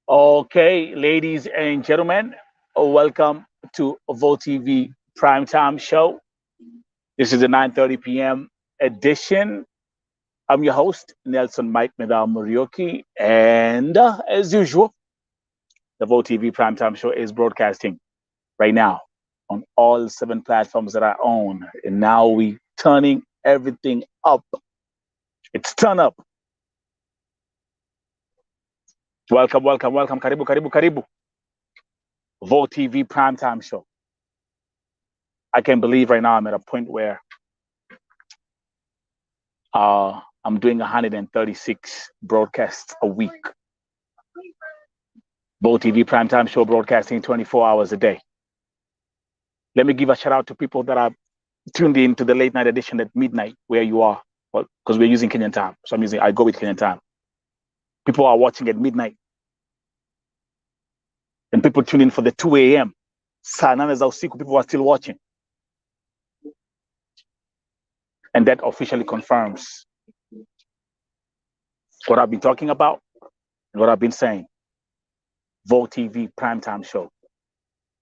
Okay, ladies and gentlemen, welcome to Volt TV Primetime Show. This is the 9:30 p.m. edition. I'm your host, Nelson Mike Medal Murioki, and as usual, the Volt TV Primetime Show is broadcasting right now on all seven platforms that I own. And now we turning everything up. It's turn up. Welcome, welcome, welcome. Karibu, karibu, karibu. Volt TV Primetime Show. I can't believe right now I'm at a point where I'm doing 136 broadcasts a week. Volt TV Primetime Show broadcasting 24 hours a day. Let me give a shout out to people that are tuned in to the late night edition at midnight where you are. Well, because we're using Kenyan time. So I go with Kenyan time. People are watching at midnight. And people tune in for the 2 a.m. Saa nane za usiku, people are still watching. And that officially confirms what I've been talking about and what I've been saying. Volt TV Primetime Show.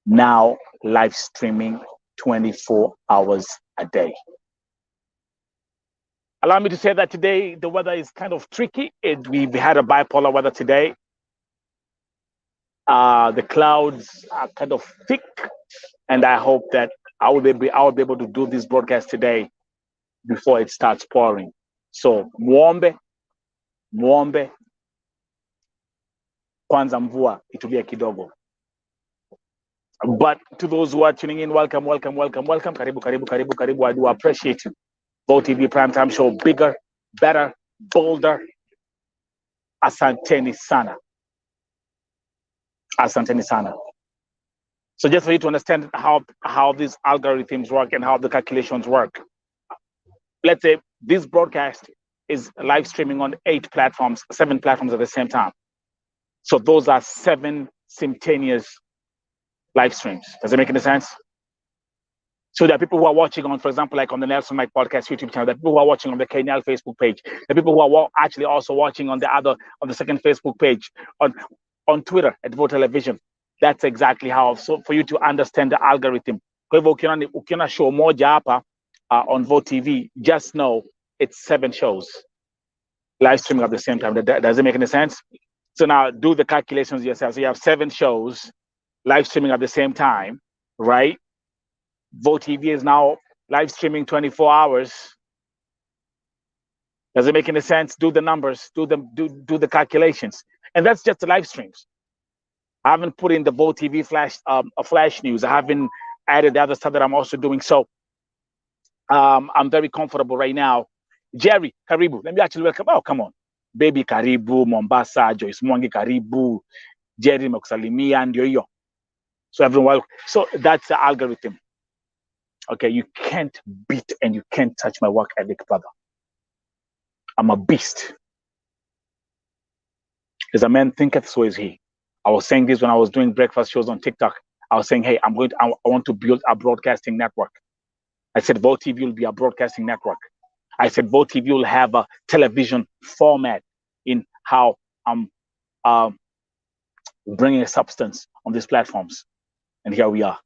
Now live streaming 24 hours a day. Allow me to say that today the weather is kind of tricky. We've had a bipolar weather today. The clouds are kind of thick, and I hope that I will be able to do this broadcast today before it starts pouring. So muombe kwanza mvua itulie kidogo. But to those who are tuning in, welcome. Karibu. I do appreciate you. Volt TV Primetime Show, bigger, better, bolder. Asanteni sana. So just for you to understand how these algorithms work and how the calculations work. Let's say this broadcast is live streaming on 7 platforms at the same time. So those are 7 simultaneous live streams. Does it make any sense? So there are people who are watching on, for example, like on the Nelson Mike Podcast YouTube channel. There are people who are watching on the KNL Facebook page. There are people who are actually also watching on the second Facebook page, on Twitter at Vote Television. That's exactly how. So for you to understand the algorithm. Kwa hivyo ukiona show moja hapa on Vote TV, just know it's 7 shows live streaming at the same time. Does it make any sense? So now do the calculations yourself. So you have 7 shows live streaming at the same time, right? Vote TV is now live streaming 24 hours. Does it make any sense? Do the numbers, do the calculations. And that's just the live streams. I haven't put in the Vote TV flash news. I haven't added the other stuff that I'm also doing. So I'm very comfortable right now. Jerry, karibu. Let me actually welcome. Oh, come on. Baby karibu, Mombasa, Joyce Mwangi karibu, Jerry mekusalimia, ndio hiyo. So everyone, so that's the algorithm. Okay, you can't beat and you can't touch my work ethic, brother. I'm a beast. As a man thinketh, so is he. I was saying this when I was doing breakfast shows on TikTok. I was saying, hey, I want to build a broadcasting network. I said, Volt TV will be a broadcasting network. I said, Volt TV will have a television format in how I'm bringing a substance on these platforms. And here we are.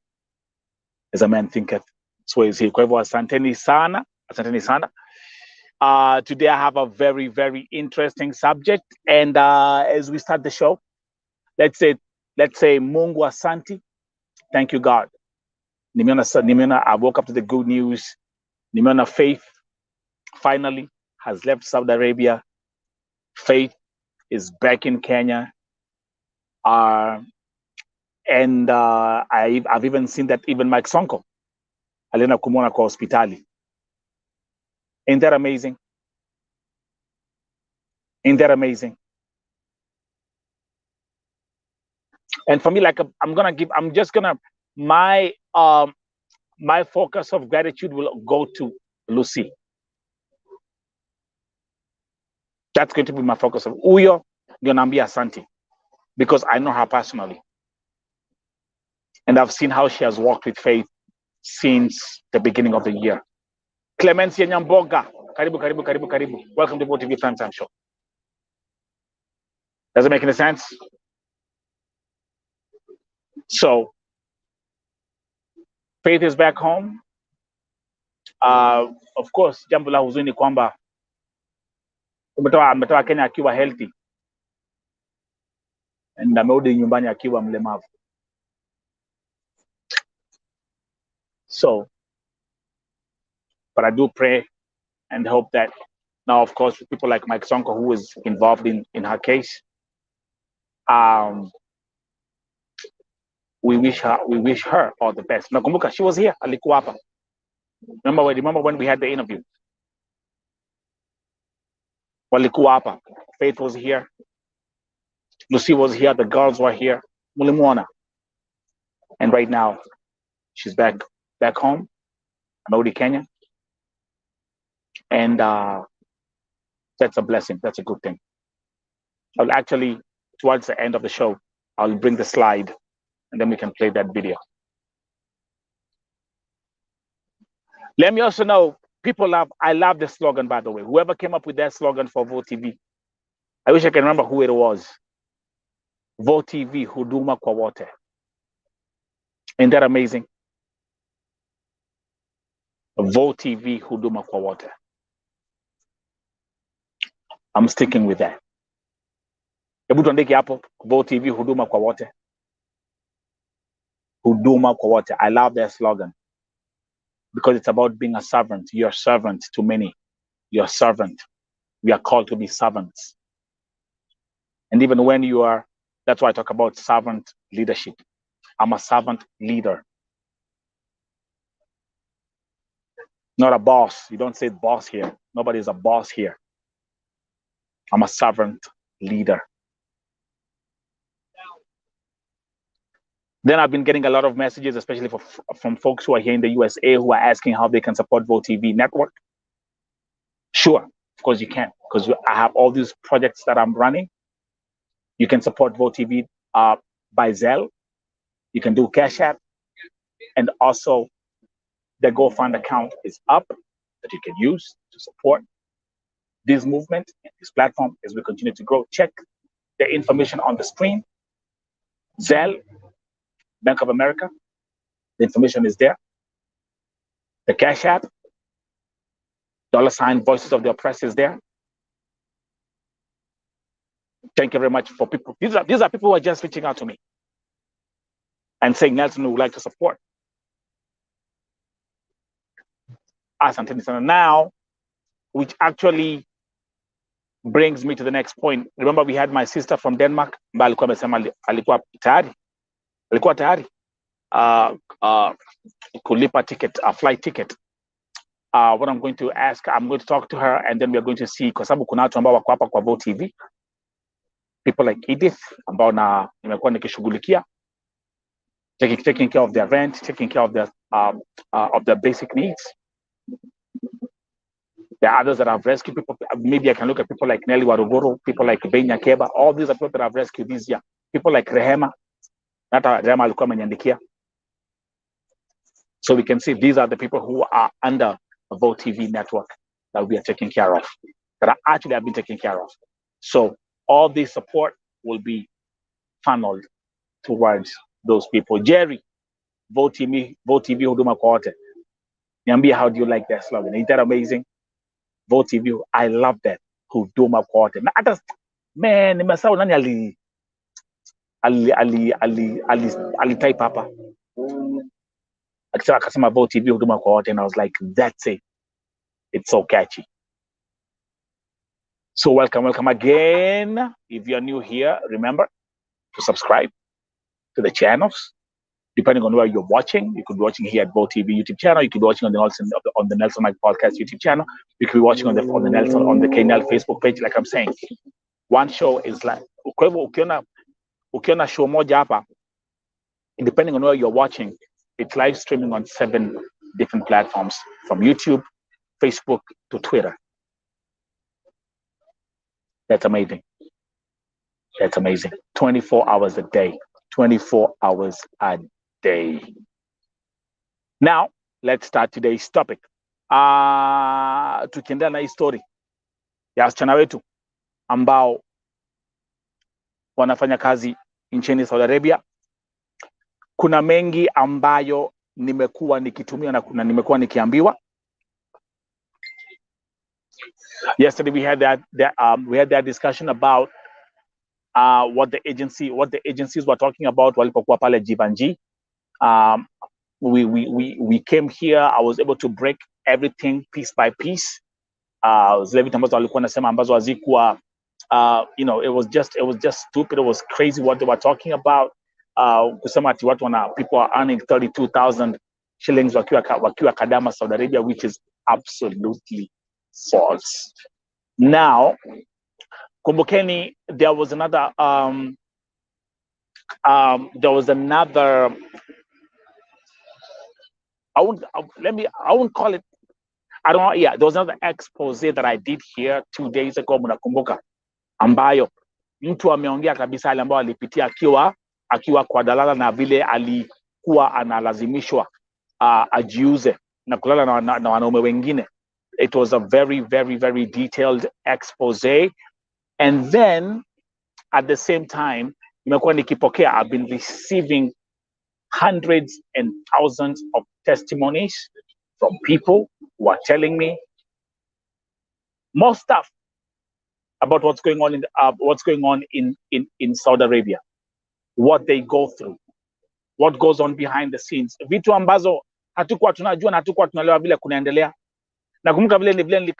As a man thinketh, so is he. Kwa hivyo asanteni sana. Today I have a very, very interesting subject. And as we start the show, let's say Mungu Asanti. Thank you, God. Nimeona, I woke up to the good news. Nimeona Faith finally has left Saudi Arabia. Faith is back in Kenya. And I've even seen that even Mike Sonko alienda kumwona kwa hospitali. Ain't that amazing? And for me, like my focus of gratitude will go to Lucy. That's going to be my focus of Uyo Nambia Santi, because I know her personally. And I've seen how she has worked with Faith since the beginning of the year. Clemencia Nyamboga, karibu. Welcome to Vote TV Primetime Show. Does it make any sense? So Faith is back home. Of course, jambo la huzuni kwamba ametoka Kenya akiwa healthy and amerudi nyumbani akiwa mlemavu. So, but I do pray and hope that now, of course, people like Mike Sonko, who is involved in her case, we wish her all the best. Nakumbuka, she was here, alikuwa hapa. Remember when we had the interview? Walikuwa hapa. Faith was here. Lucy was here. The girls were here. Mulimwana. And right now, she's back home, Amerudi, Kenya. And that's a blessing. That's a good thing. I'll actually, towards the end of the show, I'll bring the slide and then we can play that video. Let me also know, I love the slogan, by the way. Whoever came up with that slogan for Vote TV, I wish I can remember who it was. Vote TV, huduma kwa wote. Isn't that amazing? Vote TV, huduma kwa wote. I'm sticking with that. Hebu tuandike hapo, Vote TV, huduma kwa wote. Huduma kwa wote. I love that slogan because it's about being a servant. You're a servant to many. You're a servant. We are called to be servants. And even when you are, that's why I talk about servant leadership. I'm a servant leader. Not a boss. You don't say boss here. Nobody's a boss here. I'm a servant leader. Then I've been getting a lot of messages, especially from folks who are here in the USA who are asking how they can support Vote TV network. Sure, of course you can, because I have all these projects that I'm running. You can support Vote TV by Zelle. You can do Cash App. And also the GoFund account is up that you can use to support this movement and this platform as we continue to grow. Check the information on the screen. Zelle, Bank of America, the information is there. The Cash App, $ Voices of the Oppressed is there. Thank you very much for people. These are people who are just reaching out to me and saying, Nelson, we would like to support. Asante sana. Now, which actually brings me to the next point. Remember, we had my sister from Denmark. Alikuwa tayari. Kulipa ticket, a flight ticket. What I'm going to ask, I'm going to talk to her, and then we're going to see, kwa sababu kuna watu ambao wako hapa kwa Vote TV. People like Edith, ambao nimekuwa nikishughulikia, taking care of their rent, taking care of their basic needs. There are others that I've rescued. People, maybe I can look at people like Nelly Waruguru, people like Benya Keba. All these are people that I've rescued this year. People like Rehema. Rehema alikuwa ameniandikia. So we can see these are the people who are under the Vote TV network that we are taking care of, that I actually have been taking care of. So all this support will be funneled towards those people. Jerry, Vote TV, huduma kwa wote. Niambie, how do you like that slogan? Isn't that amazing? Vote TV, I love that. Huduma kwa wote. Na hata man, nimesahau nani ali type hapa. Akasema Vote TV huduma kwa wote, and I was like, that's it. It's so catchy. So welcome again. If you're new here, remember to subscribe to the channels. Depending on where you're watching, you could be watching here at Vote TV YouTube channel. You could be watching on the Nelson Mike Podcast YouTube channel. You could be watching on the KNL Facebook page. Like I'm saying, one show is like ukiona show moja hapa, depending on where you're watching, it's live streaming on 7 different platforms, from YouTube, Facebook to Twitter. That's amazing. That's amazing. 24 hours a day. 24 hours a day. Now, let's start today's topic. Tukiendelea na hii story ya wasichana wetu ambao wanafanya kazi nchini Saudi Arabia. kuna mengi ambayo nimekuwa nikitumia na kuna nimekuwa nikiambiwa. Yesterday we had that discussion about what the agencies were talking about walipokuwa pale Jivanji. We came here. I was able to break everything piece by piece. Zile vitu ambazo walikuwa nasema ambazo hazikuwa you know, it was just stupid. It was crazy what they were talking about. Kusema ati watu people are earning 32,000 shillings wakiwa Kadama, Saudi Arabia, which is absolutely false. Now, kumbukeni, there was another I won't call it, I don't know. Yeah, there was another expose that I did here 2 days ago, mnakumbuka, ambayo mtu ameongea kabisa ile ambayo alipitia akiwa kwa dalala na vile alikuwa analazimishwa ajiuze na kulala na wanaume wengine. It was a very, very, very detailed expose. And then at the same time, nimekuwa nikipokea, I've been receiving hundreds and thousands of testimonies from people who are telling me more stuff about what's going on in Saudi Arabia, what they go through, what goes on behind the scenes, vitu ambazo hatukuwa tunajua na hatukuwa tunaelewa vile kunaendelea. Nakumbuka vile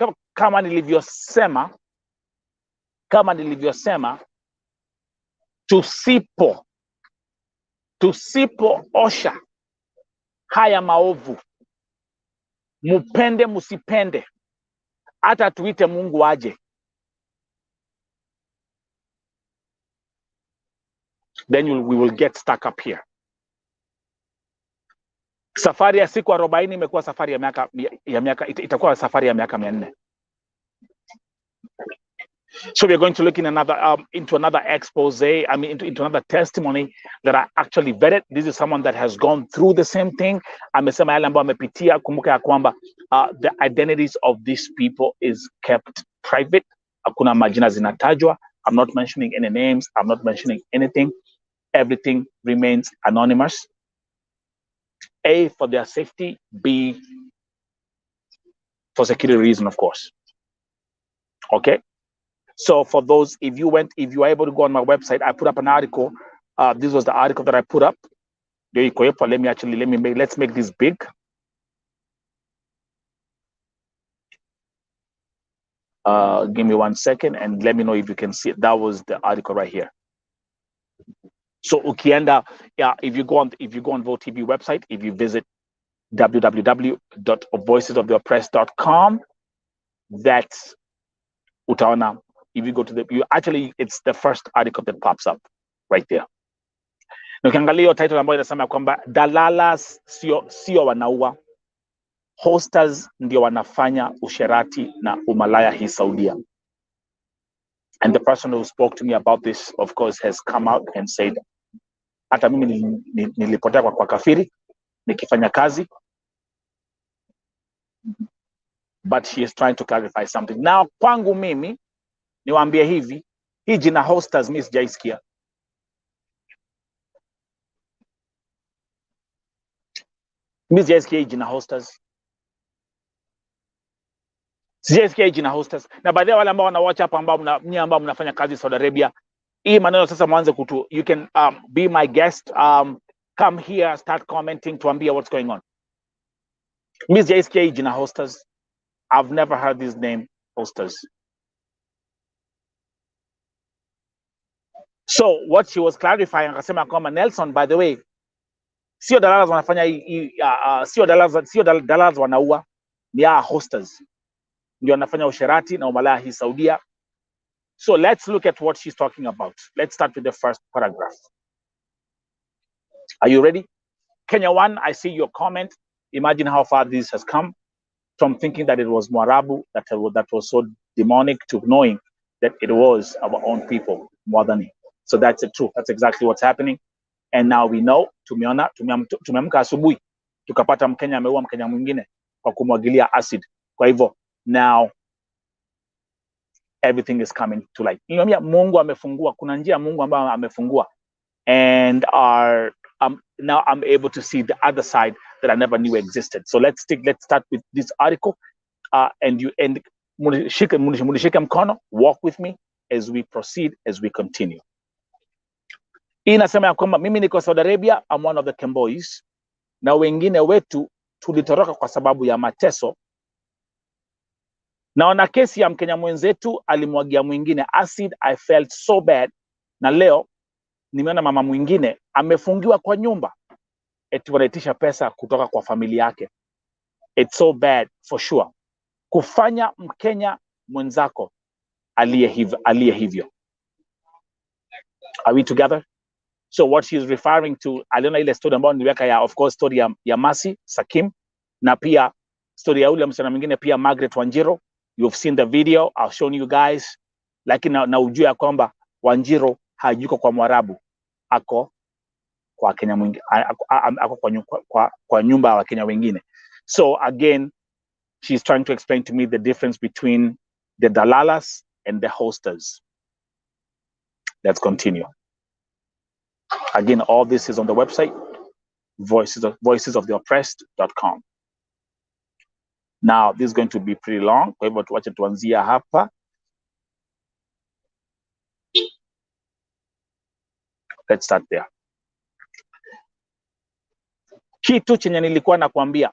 kama nilivyosema, tusipoosha haya maovu, mupende musipende, hata tuite Mungu aje, then we will get stuck up here. Safari ya siku 40 imekuwa safari ya miaka itakuwa safari ya miaka 400. So we're going to look into another expose, I mean into another testimony that I actually vetted. This is someone that has gone through the same thing. Amesema yale ambayo amepitia. Kumbuka ya kwamba the identities of these people is kept private. Hakuna majina zinatajwa. I'm not mentioning any names. I'm not mentioning anything. Everything remains anonymous. A, for their safety. B, for security reason, of course. Okay. So for those, if you are able to go on my website, I put up an article. This was the article that I put up. Let's make this big. Give me 1 second and let me know if you can see it. That was the article right here. So ukienda, if you go on Vote TV website, if you visit www.voicesoftheoppressed.com, that's utaona. If you go to it's the first article that pops up right there. Na ukiangalia hiyo title ambayo inasema kwamba dalalas sio wanaua, hosters ndio wanafanya usherati na umalaya hii Saudia. And the person who spoke to me about this, of course, has come out and said, hata mimi nilipotea kwa kafiri nikifanya kazi. But she is trying to clarify something. Now, kwangu mimi niwaambie hivi, hii jina hosters mimi sijaisikia. Mimi sijaisikia hii jina hosters. Sijaisikia hii jina hosters. Na baadhi ya wale ambao wanawatch hapa ambao mnafanya kazi Saudi Arabia, hii maneno sasa mwanze kutu, you can be my guest, come here, start commenting, tuambie what's going on. Mimi sijaisikia hii jina hosters. I've never heard this name, hosters. So what she was clarifying, akasema kwamba Nelson, by the way, sio dalalas wanafanya sio dalalas wanaua, ni hosters ndio wanafanya usherati na umalaya hii Saudia. So let's look at what she's talking about. Let's start with the first paragraph. Are you ready? Kenya 1, I see your comment. Imagine how far this has come from thinking that it was Mwarabu that was so demonic to knowing that it was our own people more than him. So that's the truth. That's exactly what's happening. And now we know, tumeamka asubuhi tukapata Mkenya ameua Mkenya mwingine kwa kumwagilia acid. Kwa hivyo now everything is coming to light. Niambia Mungu amefungua, kuna njia Mungu ambayo amefungua. And now I'm able to see the other side that I never knew existed. So let's start with this article, and munishike mkono, walk with me as we proceed, as we continue. Hii inasema ya kwamba mimi niko Saudi Arabia, I'm one of the Kembois, na wengine wetu tulitoroka kwa sababu ya mateso. Naona kesi ya Mkenya mwenzetu alimwagia mwingine acid. I felt so bad. Na leo nimeona mama mwingine amefungiwa kwa nyumba eti wanaitisha pesa kutoka kwa familia yake. It's so bad for sure. Kufanya Mkenya mwenzako aliye hivyo. Are we together? So what she's referring to, aliona ile story ambayo niliweka ya, of course, story ya Masi Sakim, na pia story ya ule msichana mwingine pia Margaret Wanjiro. You've seen the video, I've shown you guys. Lakini na ujue ya kwamba Wanjiro hayuko kwa Mwarabu, ako kwa Kenya mwingine, ako kwa nyumba wa Kenya wengine. So again, she's trying to explain to me the difference between the dalalas and the hosters. Let's continue. Again, all this is on the website, voicesoftheoppressed.com. Now, this is going to be pretty long. Kwa hivyo tuache tuanzia hapa. Let's start there. Kitu chenye nilikuwa nakwambia,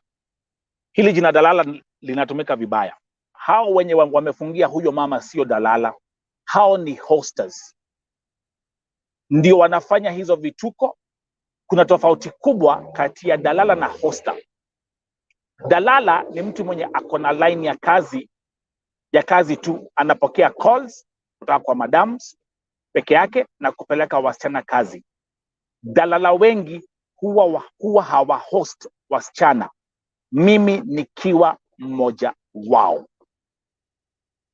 hili jina dalala linatumika vibaya. Hao wenye wamefungia huyo mama sio dalala, hao ni hosters. Ndio wanafanya hizo vituko. Kuna tofauti kubwa kati ya dalala na hoster. Dalala ni mtu mwenye akona line ya kazi tu, anapokea calls kutoka kwa madams peke yake na kupeleka wasichana kazi. Dalala wengi huwa hawa host wasichana, mimi nikiwa mmoja wao.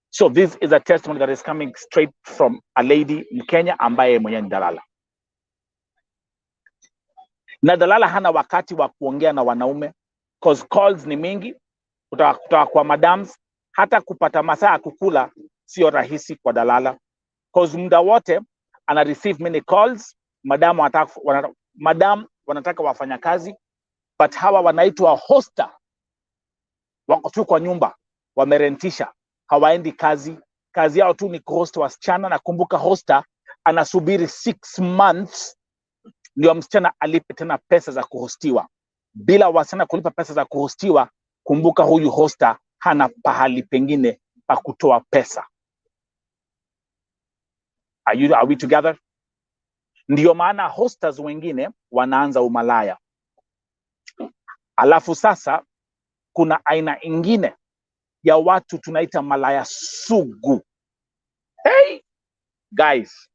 So this is a testimony that is coming straight from a lady in Kenya ambaye mwenye ni dalala. Na dalala hana wakati wa kuongea na wanaume, cause calls ni mingi kutoka kwa madams. Hata kupata masaa ya kukula sio rahisi kwa dalala, cause muda wote ana receive many calls. Madam wanataka wafanya kazi, but hawa wanaitwa hoster, wako tu kwa nyumba, wamerentisha, hawaendi kazi. Kazi yao tu ni kuhost wasichana, na kumbuka hoster anasubiri 6 months ndio msichana alipe tena pesa za kuhostiwa. Bila wasichana kulipa pesa za kuhostiwa, kumbuka huyu hoster hana pahali pengine pa kutoa pesa. Are we together? Ndio maana hosters wengine wanaanza umalaya. Alafu sasa kuna aina ingine ya watu tunaita malaya sugu. Hey guys,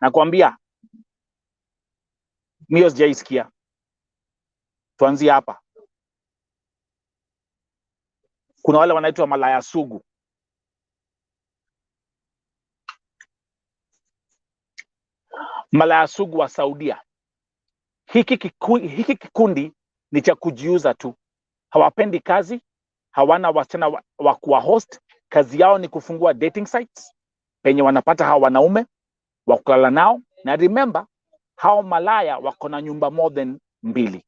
nakwambia mimi sijaisikia. Tuanzie hapa. Kuna wale wanaitwa malaya sugu. Malaya sugu wa Saudia. Hiki kikundi ni cha kujiuza tu. Hawapendi kazi, hawana wasichana wa kuwa host. Kazi yao ni kufungua dating sites penye wanapata hawa wanaume wa kulala nao. Na remember, hao malaya wako na nyumba more than 2.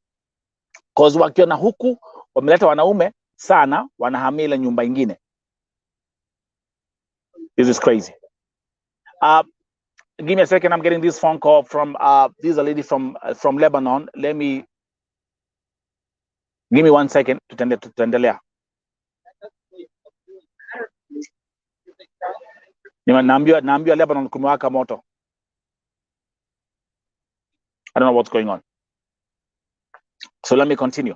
Cause wakiona huku wameleta wanaume sana, wanahamia ile nyumba ingine. This is crazy. Give me a second. I'm getting this phone call from this is a lady from Lebanon. Give me 1 second. Tutaendelea. Naambiwa Lebanon kumewaka moto. I don't know what's going on. So let me continue.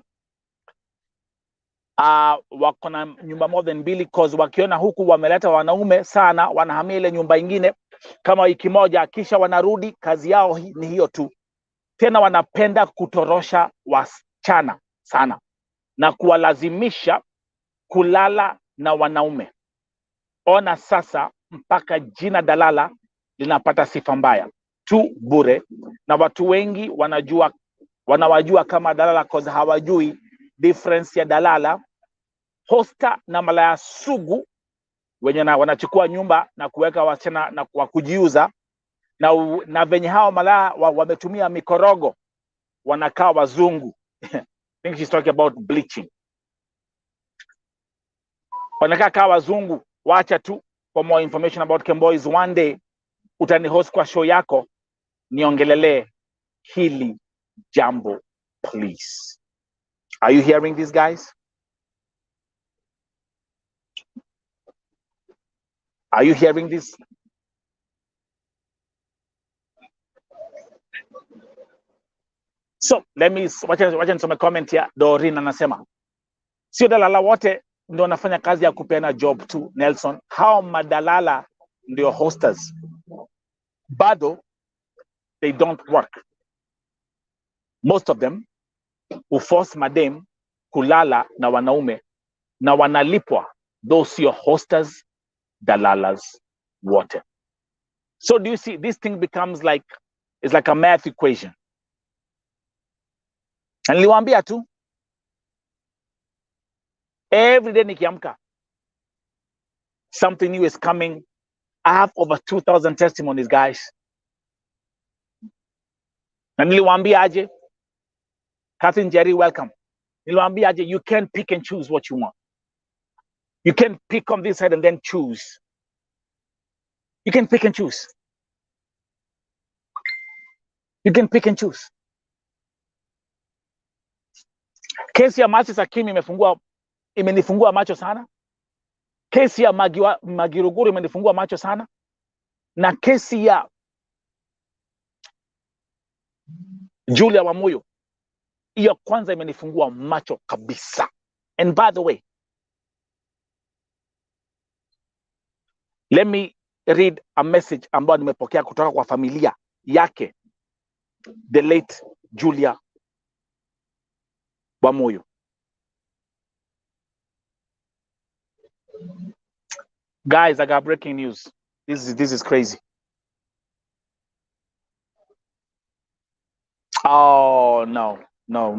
Wako na nyumba more than 2, cause wakiona huku wameleta wanaume sana, wanahamia ile nyumba ingine kama wiki moja, kisha wanarudi. Kazi yao ni hiyo tu. Tena wanapenda kutorosha wasichana sana na kuwalazimisha kulala na wanaume. Ona sasa, mpaka jina dalala linapata sifa mbaya tu bure, na watu wengi wanawajua kama dalala, cause hawajui difference ya dalala, hosta na malaya sugu wenye wanachukua nyumba na kuweka wasichana na kwa kujiuza, na venye hao malaya wametumia mikorogo wanakaa wazungu. I think she's talking about bleaching. Wanakaa kaa wazungu. Wacha tu. For more information about Kemboys, one day utanihost kwa show yako niongelele hili jambo, please. Are you hearing this, guys? Are you hearing this? So let me wacha nisome comment ya Doreen anasema sio dalala wote ndio wanafanya kazi ya kupeana job tu, Nelson. Hao madalala ndio hosters, bado they don't work. Most of them force madem kulala na wanaume na wanalipwa. Those sio hosters, dalalas wote. So do you see, this thing becomes like, it's like a math equation. Na niliwaambia tu every day nikiamka something new is coming. I have over 2,000 testimonies, guys. Na niliwaambia aje, Catherine Jerry, welcome. Niliwaambia aje, you can't pick and choose what you want. You can't pick on this side and then choose. You can pick and choose. You can pick and choose. Kesi ya Moses Hakim imenifungua macho sana. Kesi ya Magiruguru imenifungua macho sana. Na kesi ya Julia Wamuyo, hiyo kwanza imenifungua macho kabisa. And by the way, let me read a message ambayo nimepokea kutoka kwa familia yake, the late Julia Wamuyo. Guys, I got breaking news. This is crazy. Oh no. No.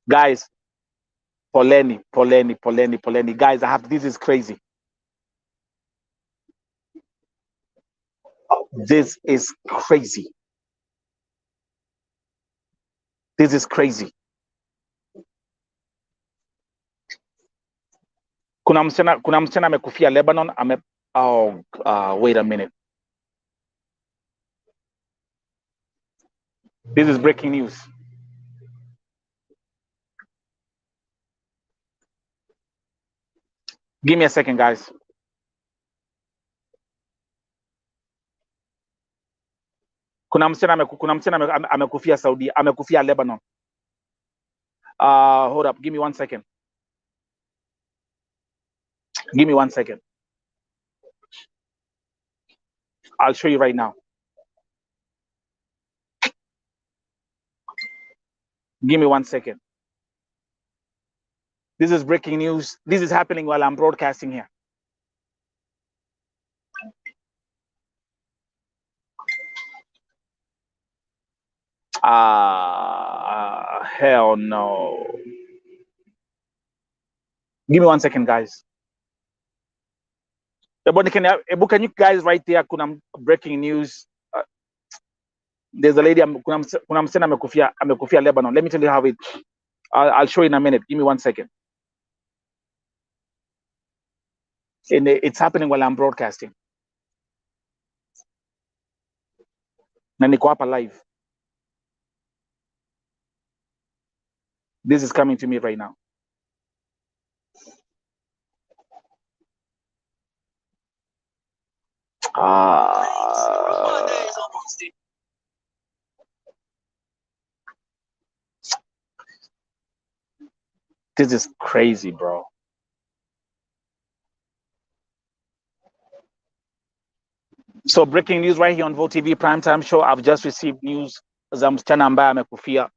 Guys, poleni. Guys, this is crazy. This is crazy. This is crazy. Kuna msichana amekufia Lebanon, wait a minute. This is breaking news. Give me a second, guys. Kuna msichana amekufia Saudi, amekufia Lebanon. Hold up, give me 1 second. Give me 1 second. I'll show you right now. Give me 1 second. This is breaking news. This is happening while I'm broadcasting here. Hell no. Give me 1 second, guys. Can you guys right there? Kuna breaking news. There's a lady. Kuna msichana amekufia Lebanon. Let me tell you how it. I'll show you in a minute. Give me 1 second. And it's happening while I'm broadcasting. Na niko hapa live. This is coming to me right now. This is crazy, bro. So breaking news right here on Vote TV Primetime Show. I've just received news za msichana ambaye amekufia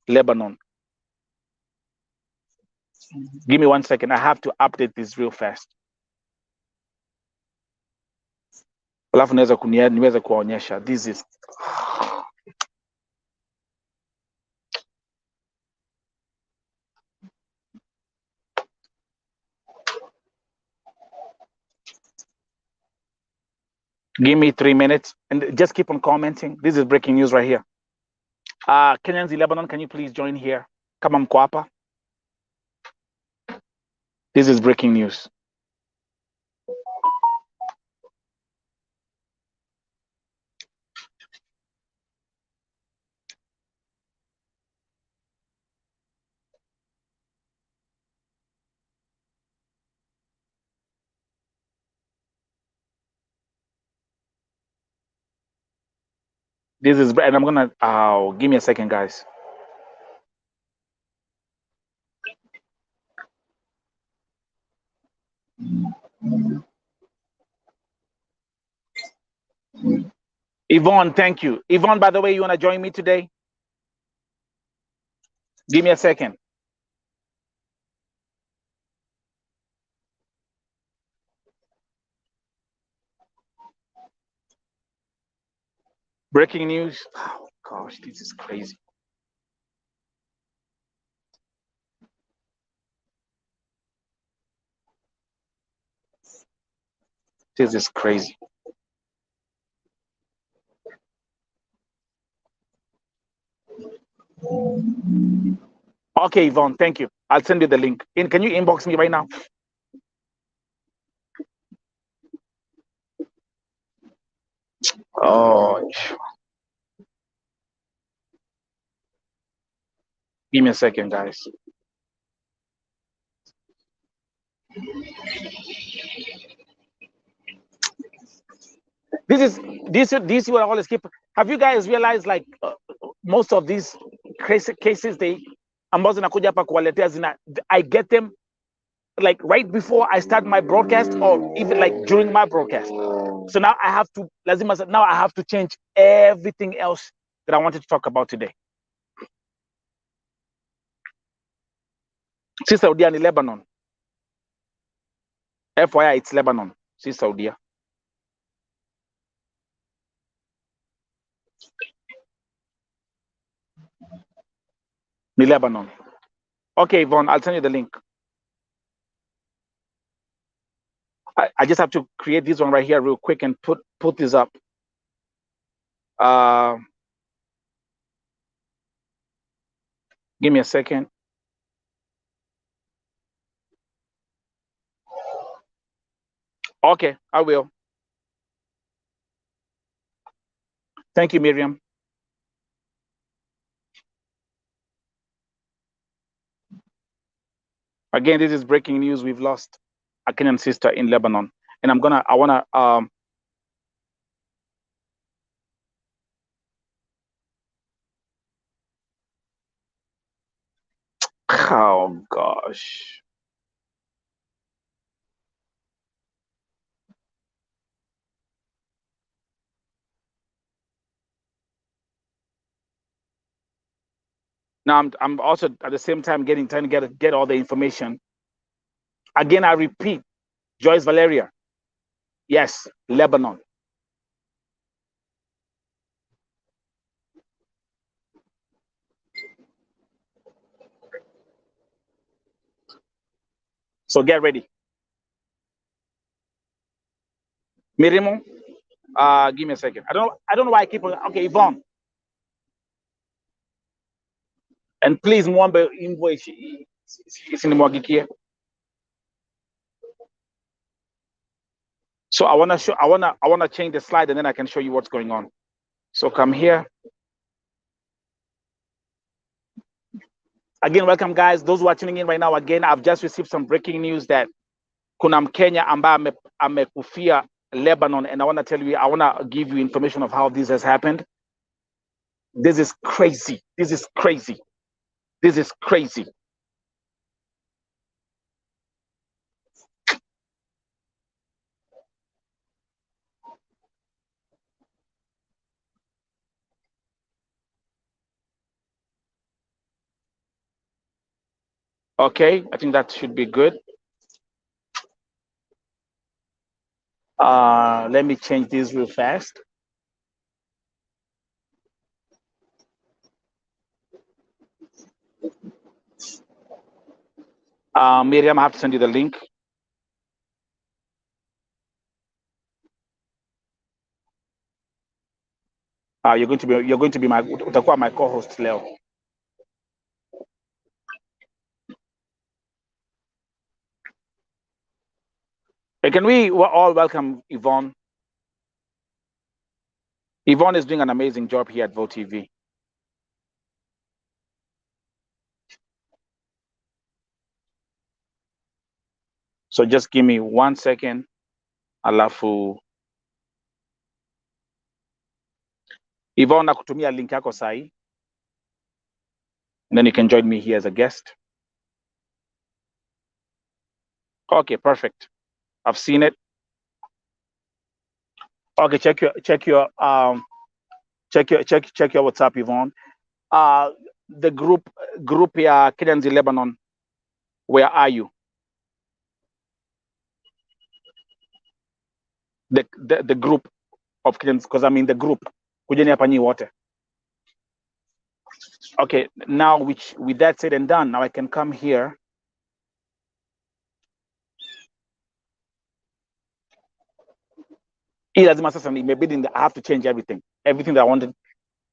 Lebanon. Give me 1 second. I have to update this real fast. Alafu niweze kuwaonyesha. This is Give me 3 minutes and just keep on commenting. This is breaking news right here. Kenyans in Lebanon, can you please join here? Kama mko hapa. This is breaking news. This is, and I'm gonna, give me a second, guys. Yvonne, thank you. Yvonne, by the way, you wanna join me today? Give me a second. Breaking news. Oh gosh, this is crazy. This is crazy. Okay, Yvonne, thank you. I'll send you the link. Can you inbox me right now? Oh, give me a second, guys. This will always keep. Have you guys realized, like, most of these cases they ambazo nakuja hapa kuwaletea zina, I get them like right before I start my broadcast or even like during my broadcast. So now I have to now I have to change everything else that I wanted to talk about today. Si Saudi in Lebanon. FYI, it's Lebanon. Si Saudi. Ni Lebanon. Okay, Yvonne, I'll send you the link. I just have to create this one right here real quick and put this up. Give me a second. Okay, I will. Thank you, Miriam. Again, this is breaking news. We've lost a Kenyan sister in Lebanon. And I wanna, oh gosh. Now I'm also at the same time trying to get all the information. Again, I repeat, Joyce Valeria. Yes, Lebanon. So get ready. Mirimo, give me a second. I don't know why I keep on. Okay, Yvonne. And please, Mwambe invoice isinimwagikie. So I wanna change the slide and then I can show you what's going on. So come here. Again, welcome guys. Those who are tuning in right now, again, I've just received some breaking news that kuna Mkenya ambaye amekufia Lebanon, and I want to tell you, I want to give you information of how this has happened. This is crazy. This is crazy. This is crazy. Okay, I think that should be good. Let me change this real fast. Miriam, I have to send you the link. You're going to be my utakuwa my co-host leo. Hey, can we all welcome Yvonne? Yvonne is doing an amazing job here at Vote TV. So just give me 1 second. Alafu Yvonne, nakutumia link yako sahi. And then you can join me here as a guest. Okay, perfect. I've seen it. Okay, check your WhatsApp, Yvonne. The group here, Kenyans in Lebanon. Where are you? The group of Kenyans, because I'm in the group. Kujeni hapa nyi wote. Okay, now with that said and done, now I can come here. Lazima sasa imebidi I have to change everything that I wanted.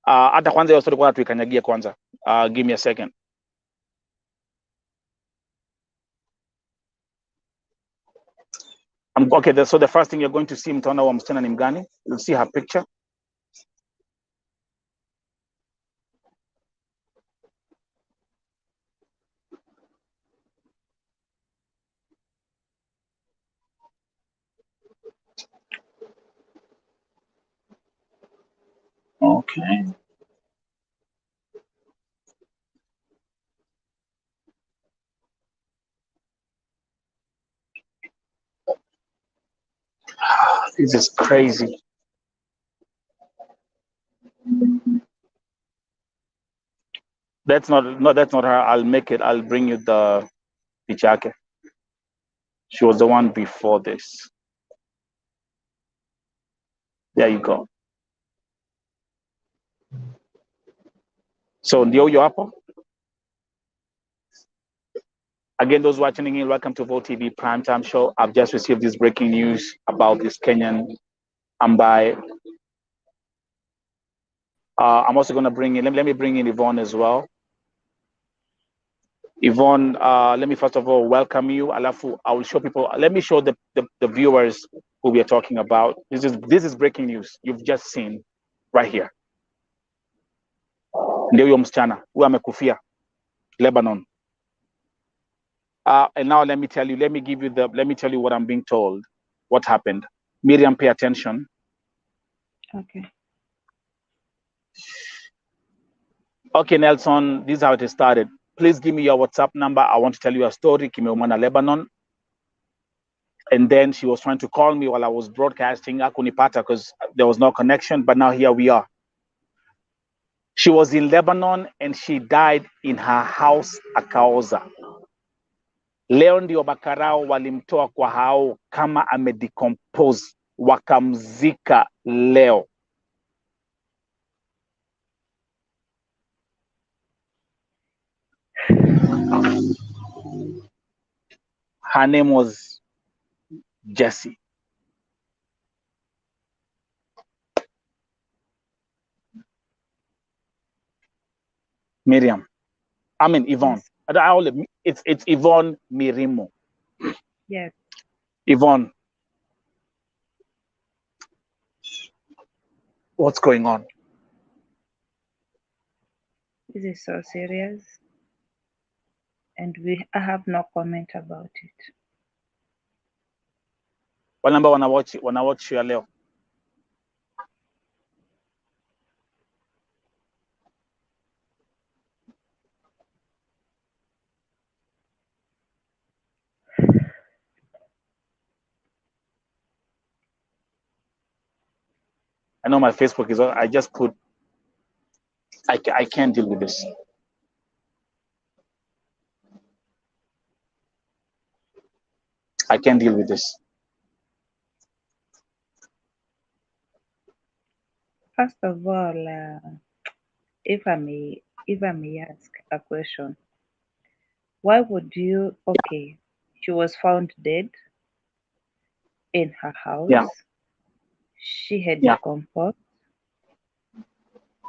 Hata kwanza hiyo story kwa tuikanyagia kwanza. Give me a second. Okay, so the first thing you're going to see, mtaona wa msichana ni mgani. You'll see her picture. Okay. This is crazy. That's not her. I'll make it. I'll bring you the pichake. She was the one before this. There you go. So ndio hiyo hapo. Again, those watching in, welcome to Vote TV Primetime Show. I've just received this breaking news about this Kenyan ambaye. I'm also going to bring in, let me bring in Yvonne as well. Yvonne, let me first of all welcome you. Alafu, I will show people, let me show the viewers who we are talking about. This is breaking news. You've just seen right here. Ndio huyo msichana, huyo amekufia Lebanon. And now let me tell you what I'm being told, what happened. Miriam, pay attention. Okay. Okay, Nelson, this is how it started. Please give me your WhatsApp number. I want to tell you a story. Kimeumana Lebanon. And then she was trying to call me while I was broadcasting. Akunipata because there was no connection. But now here we are. She was in Lebanon and she died in her house Akaoza. Leo ndio Bakarao walimtoa kwa hao kama amedecompose, wakamzika leo. Her name was Jessie. Miriam. I mean Yvonne. Yes. It's Yvonne Mirimo. Yes. Yvonne. What's going on? This is so serious. And I have no comment about it. Wale ambao wanawatch ya leo. I know my Facebook is on. I just put, I can't deal with this. I can't deal with this. First of all, if I may ask a question, why would you? Okay, she was found dead in her house. Yeah. She had decomposed.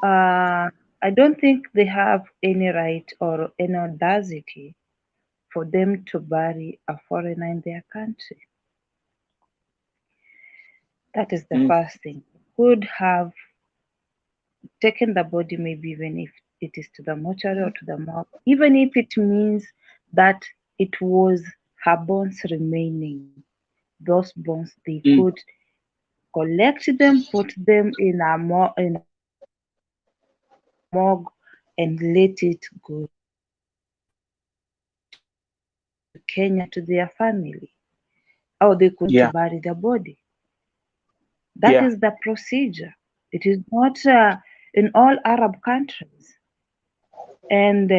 I don't think they have any right or any audacity for them to bury a foreigner in their country. That is the first thing. Could have taken the body, maybe even if it is to the mortuary or to the morgue, even if it means that it was her bones remaining. Those bones, they could collect them, put them in a morgue, and let it go to Kenya to their family, or they could to Yeah. bury the body. That is the procedure. It is not in all Arab countries, and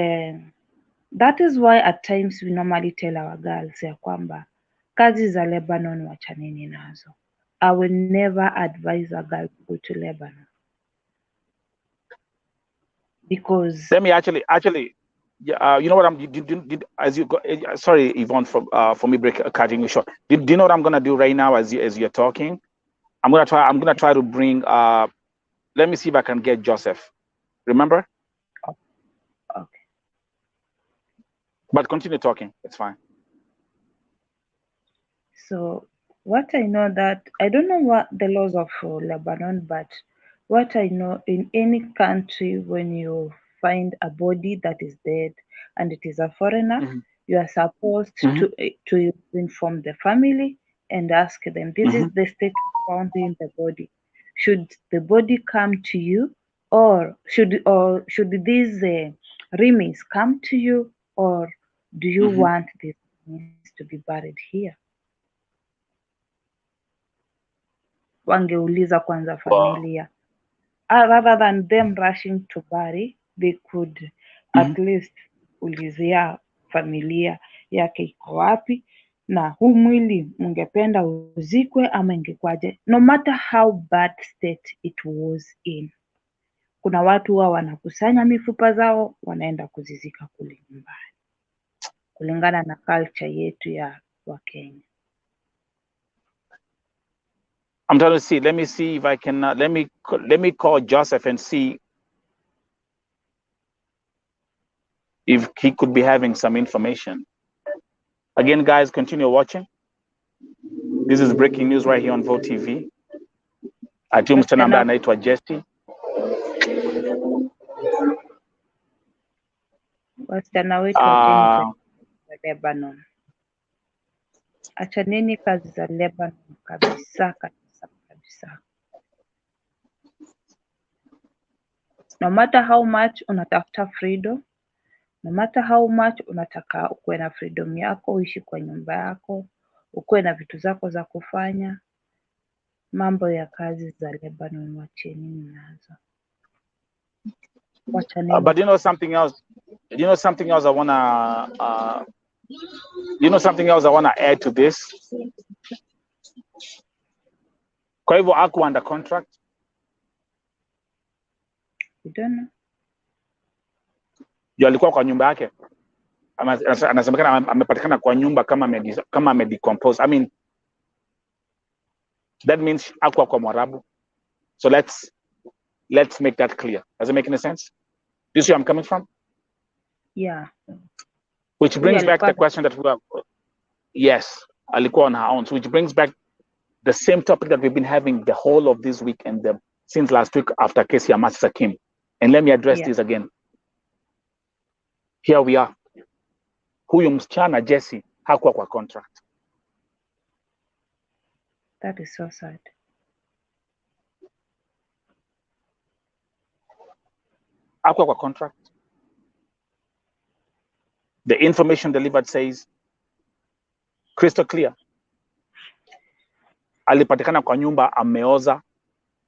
that is why at times we normally tell our girls ya kwamba kazi za Lebanon wachaneni nazo. I will never advise a girl to go to Lebanon because Let me actually, you know what I'm as you go. Sorry, Yvonne, for me cutting you short. Do you know what I'm gonna do right now as you're talking? I'm gonna try to bring. Let me see if I can get Joseph. Remember? okay. But continue talking. It's fine. So what I know that I don't know what the laws of Lebanon, but what I know in any country when you find a body that is dead and it is a foreigner, you are supposed to inform the family and ask them, this is the state found in the body. Should the body come to you, or should these remains come to you, or do you want these remains to be buried here? Wangeuliza kwanza familia. Rather than them rushing to bury, they could at least ulizia familia yake iko wapi na huu mwili mungependa uzikwe ama ingekwaje, no matter how bad state it was in. Kuna watu huwa wanakusanya mifupa zao wanaenda kuzizika kule nyumbani kulingana na culture yetu ya Wakenya. I'm trying to see. Let me see if I can. Let me call Joseph and see if he could be having some information. Again, guys, continue watching. This is breaking news right here on Vote TV. Ati msichana ambaye anaitwa Jesse. Wasichana wetu wacheni za Lebanon. Achaneni kazi za Lebanon kabisa kabisa kabisa. No matter how much unatafuta freedom, no matter how much unataka ukuwe na freedom yako, uishi kwa nyumba yako, ukuwe na vitu zako za kufanya, mambo ya kazi za Lebanon wacheni nazo. But you know something else? You know something else I wanna add to this? Kwa hivyo aku under contract? You don't know. Ndio alikuwa kwa nyumba yake. Anasemekana amepatikana kwa nyumba kama amedecompose. I mean, that means aku kwa Mwarabu. So let's make that clear. Does it make any sense? Do you see where I'm coming from? Yeah. Which brings back the question that yes, alikuwa on her own. So which brings back the same topic that we've been having the whole of this week and since last week after Kesi Amasa came. And let me address this again. Here we are. Huyu msichana Jesse hakuwa kwa contract. That is so sad. Hakuwa kwa contract. The information delivered says crystal clear. Alipatikana kwa nyumba ameoza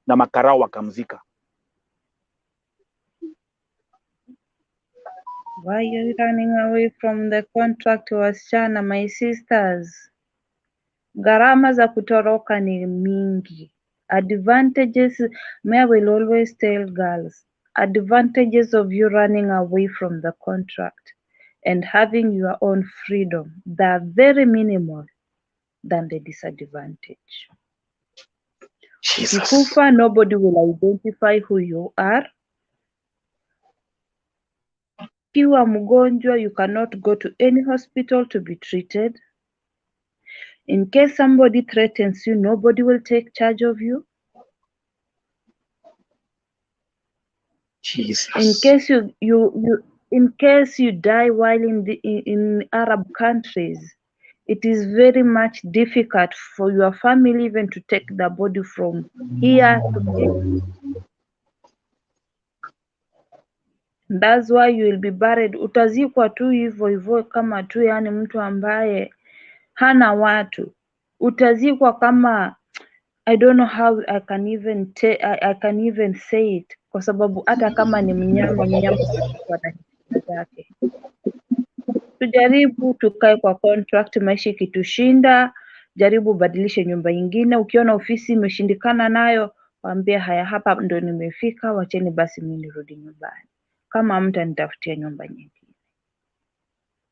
na makarao wakamzika. Why are you running away from the contract, wasichana, my sisters? Gharama za kutoroka ni mingi. Advantages, I will always tell girls, advantages of you running away from the contract and having your own freedom, they are very minimal than the disadvantage. Jesus. Ukikufa, nobody will identify who you are. Ukiwa mgonjwa, you cannot go to any hospital to be treated. In case somebody threatens you, nobody will take charge of you. Jesus. In case you die while in Arab countries, it is very much difficult for your family even to take the body from here to Kenya. That's why you will be buried. Utazikwa tu hivyo hivyo kama tu yani mtu ambaye hana watu. Utazikwa kama I don't know how I can even say it, kwa sababu hata kama ni mnyama atazikwa na hisia zake. Tujaribu tukae kwa contract, maisha ikitushinda, jaribu ubadilishe nyumba ingine. Ukiona ofisi imeshindikana nayo, waambie haya, hapa ndo nimefika, wacheni basi mimi nirudi nyumbani. Kama mtanitafutia nyumba nyingine.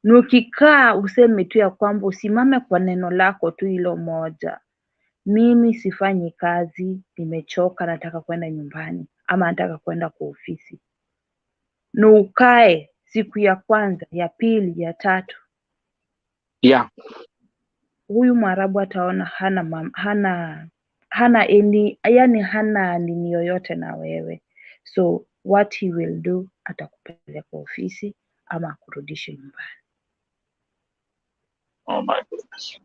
Na ukikaa useme tu ya kwamba usimame kwa neno lako tu hilo moja. Mimi sifanyi kazi, nimechoka, nataka kwenda nyumbani ama nataka kwenda kwa ofisi. Na ukae siku ya kwanza, ya pili, ya tatu. Yeah. Huyu Mwarabu ataona hana nini yoyote na wewe. So what he will do, atakupeleka ofisi ama akurudishe nyumbani. Oh my goodness.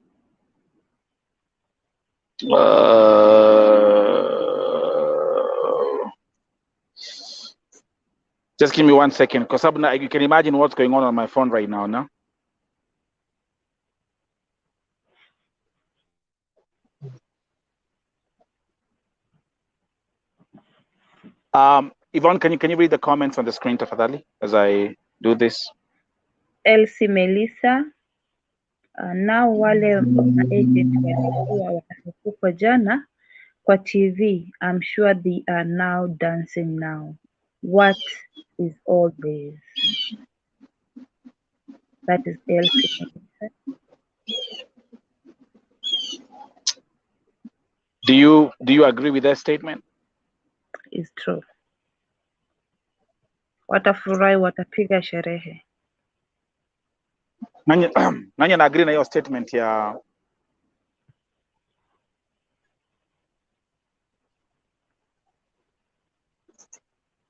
Just give me 1 second, because you can imagine what's going on my phone right now, no? Yvonne, can you read the comments on the screen, tafadhali, as I do this? Elsie Melissa, nao wale agent walikuwa wanafukwa jana kwa TV, I'm sure they are now dancing now. What is all this? That is Elsie Melissa. Do you agree with that statement? It's true. Watafurahi, watapiga sherehe. Nani na agree na hiyo statement ya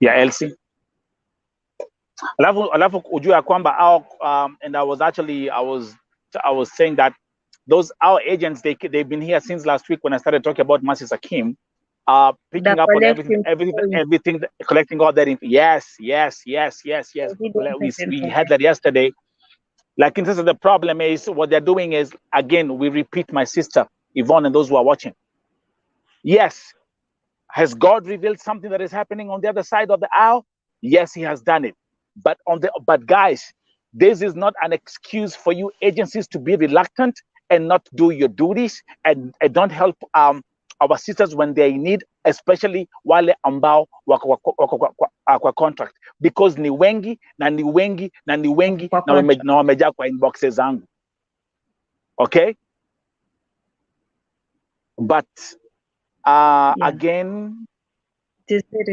Elsie? Alafu ujue kwamba and I was saying that those our agents, they've been here since last week when I started talking about Mercy Sakim, picking up on everything, collecting all that. Yes. We had that yesterday. Like, in terms of the problem is what they're doing is, again, we repeat, my sister Yvonne and those who are watching. Yes, has God revealed something that is happening on the other side of the aisle? Yes, He has done it. But guys, this is not an excuse for you agencies to be reluctant and not do your duties and don't help our sisters when they're in need, especially wale ambao wako contract, because ni wengi na wamejaa kwa inboxes zangu. Okay? But again,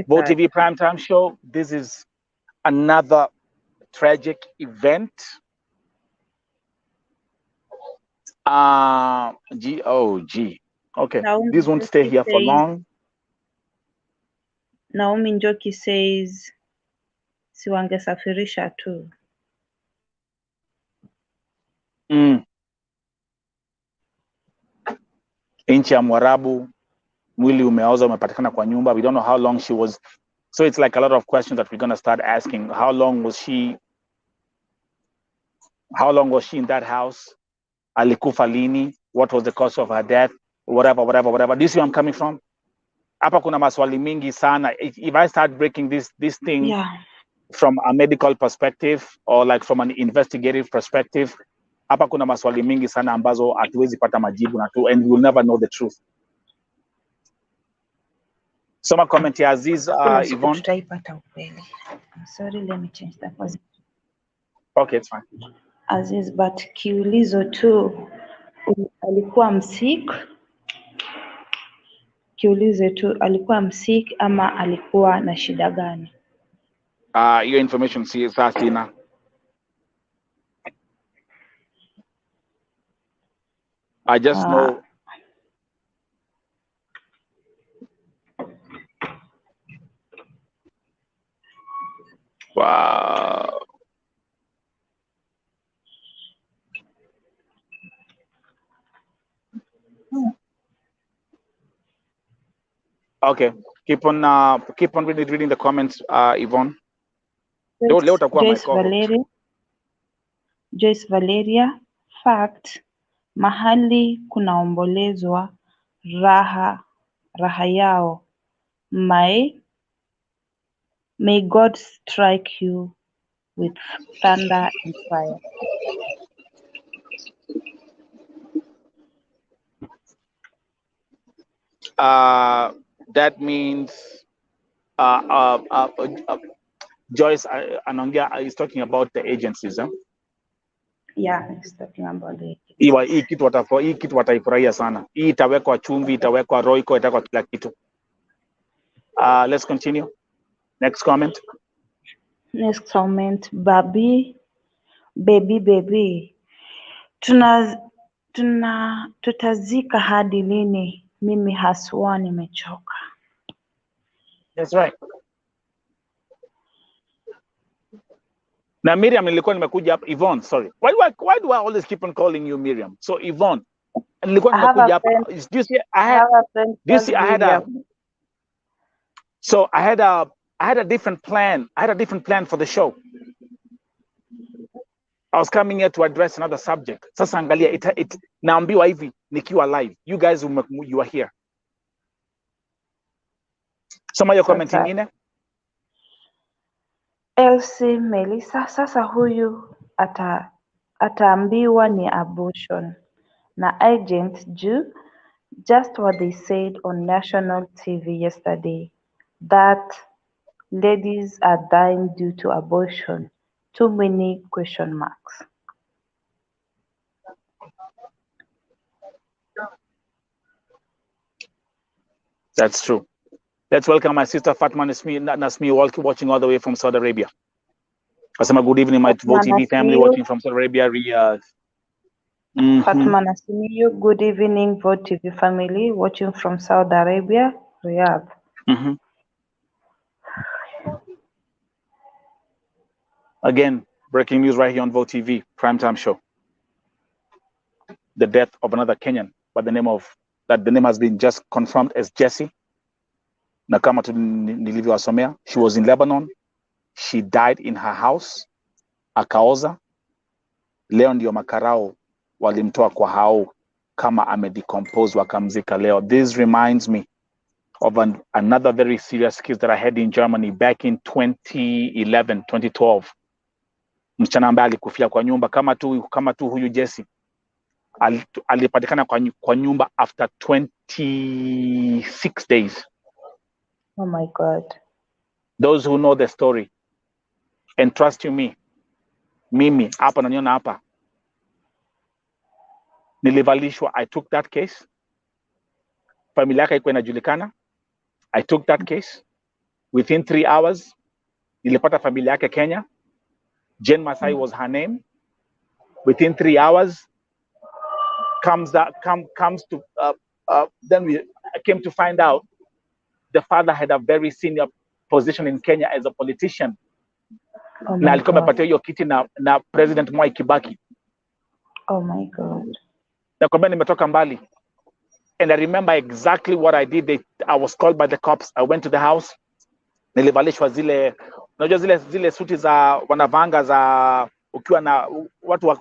Vote TV Primetime Show, this is another tragic event. Okay, this won't stay here for long. Naomi Njoki says, si wangesafirisha tu. Nchi ya Mwarabu, mwili umeoza, umepatikana kwa nyumba. We don't know how long she was. So it's like a lot of questions that we're going to start asking. How long was she in that house? Alikufa lini? What was the cause of her death? Whatever. Do you see where I'm coming from? Hapa kuna maswali mingi sana. If I start breaking this thing from a medical perspective or like from an investigative perspective, hapa kuna maswali mingi sana ambazo hatuwezi pata majibu na tu, and we will never know the truth. Soma comment ya Aziz, Yvonne. I'm sorry, let me change that position. Okay, it's fine. Aziz, but kiulizo tu, alikuwa msik? Kiulize tu, alikuwa msik ama alikuwa na shida gani? Your information si sasina. I just know. Wow. Okay, keep on reading the comments, Yvonne. Joyce Valeria, fact, mahali kunaombolezwa raha yao. May God strike you with thunder and fire. That means Joyce Anongia is talking about the agencies. Huh? Yeah, he's talking about the hii kitu wataifurahia sana. Hii itawekwa chumvi, itawekwa roiko, itawekwa kila kitu. Let's continue. Next comment. Next comment, baby. Tutazika hadi lini? Mimi haswa nimechoka. That's right. Na Miriam nilikuwa nimekuja hapa. Yvonne, sorry. Why do I always keep on calling you Miriam? So Yvonne, nilikuwa nimekuja hapa. Do you see I had a different plan. I had a different plan for the show. I was coming here to address another subject. Sasa angalia, naambiwa hivi nikiwa live. You guys, you are here. Soma your comment ingine. Elsie Melissa, sasa huyu ataambiwa ni abortion na agent juu, just what they said on national TV yesterday, that ladies are dying due to abortion. Too many question marks. That's true. Let's welcome my sister Fatma Nasmi, watching all the way from Saudi Arabia. Asama, good evening, my Vote TV family watching from Saudi Arabia, Riyadh. Fatma Nasmi, good evening, Vote TV family watching from Saudi Arabia, Riyadh. Again, breaking news right here on Vote TV, primetime show. The death of another Kenyan, but the name has been just confirmed as Jesse. Nakama nilivyowasomea. She was in Lebanon. She died in her house. Akaoza. Leo ndio makarao walimtoa kwa hao kama amedecompose wakamzika leo. This reminds me of another very serious case that I had in Germany back in 2011, 2012. Msichana ambaye alikufia kwa nyumba kama tu huyu Jesse. Alipatikana kwa nyumba after 26 days. Oh my God. Those who know the story, and trust you me, mimi hapa naniona hapa nilivalishwa. I took that case. Familia yake iko inajulikana. I took that case. Within 3 hours nilipata familia yake Kenya. Jane Masai was her name. Within 3 hours then we came to find out the father had a very senior position in Kenya as a politician. Na alikuwa amepatiwa hiyo kiti na President Mwai Kibaki. Oh my God. Nakwambia nimetoka mbali. And I remember exactly what I did. I was called by the cops. I went to the house. Nilivalishwa zile, unajua zile suti za wanavanga za ukiwa na watu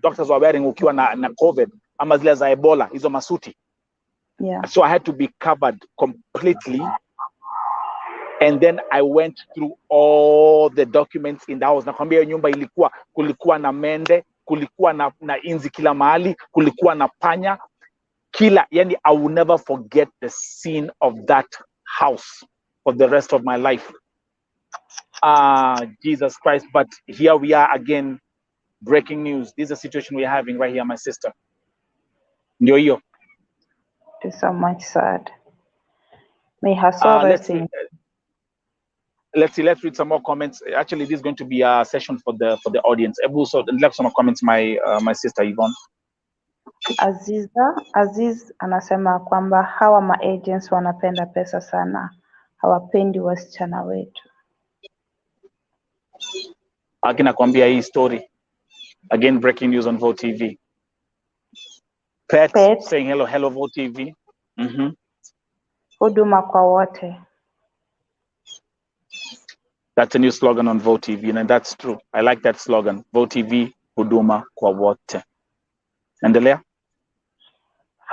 doctors were wearing ukiwa na COVID ama zile za Ebola, hizo masuti. Yeah. So I had to be covered completely. And then I went through all the documents in the house. Nakwambia nyumba kulikuwa na mende, kulikuwa na inzi kila mahali, kulikuwa na panya. Yani I will never forget the scene of that house for the rest of my life. Jesus Christ. But here we are again, breaking news. This is a situation we're having right here, my sister. Ndio hiyo. It's so much sad. May her soul rest in. Let's read some more comments. Actually, this is going to be a session for the audience. So let's some comments, my sister Yvonne. Aziz anasema kwamba hawa maagents wanapenda pesa sana, hawapendi wasichana wetu. Akinakwambia hii story. Again, breaking news on Vote TV. Pets saying hello Vote TV. Huduma kwa wote. That's a new slogan on Vote TV, and that's true. I like that slogan. Vote TV, huduma kwa wote. Endelea.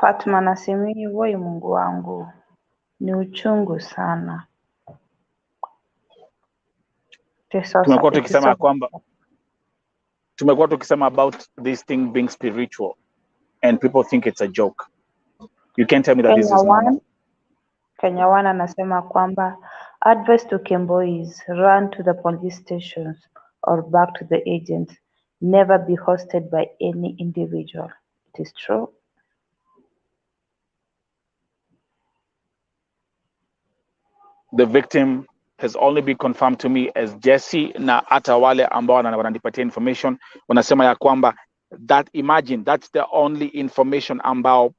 Fatma Nasimi, woi Mungu wangu, ni uchungu sana. Tumekuwa tukisema about this thing being spiritual, and people think it's a joke. You can't tell me that this is normal. Kenya One anasema kwamba advice to Kembois, run to the police stations or back to the agents. Never be hosted by any individual. It is true. The victim has only been confirmed to me as Jesse, na hata wale ambao wananipatia information wanasema ya kwamba that's the only information ambao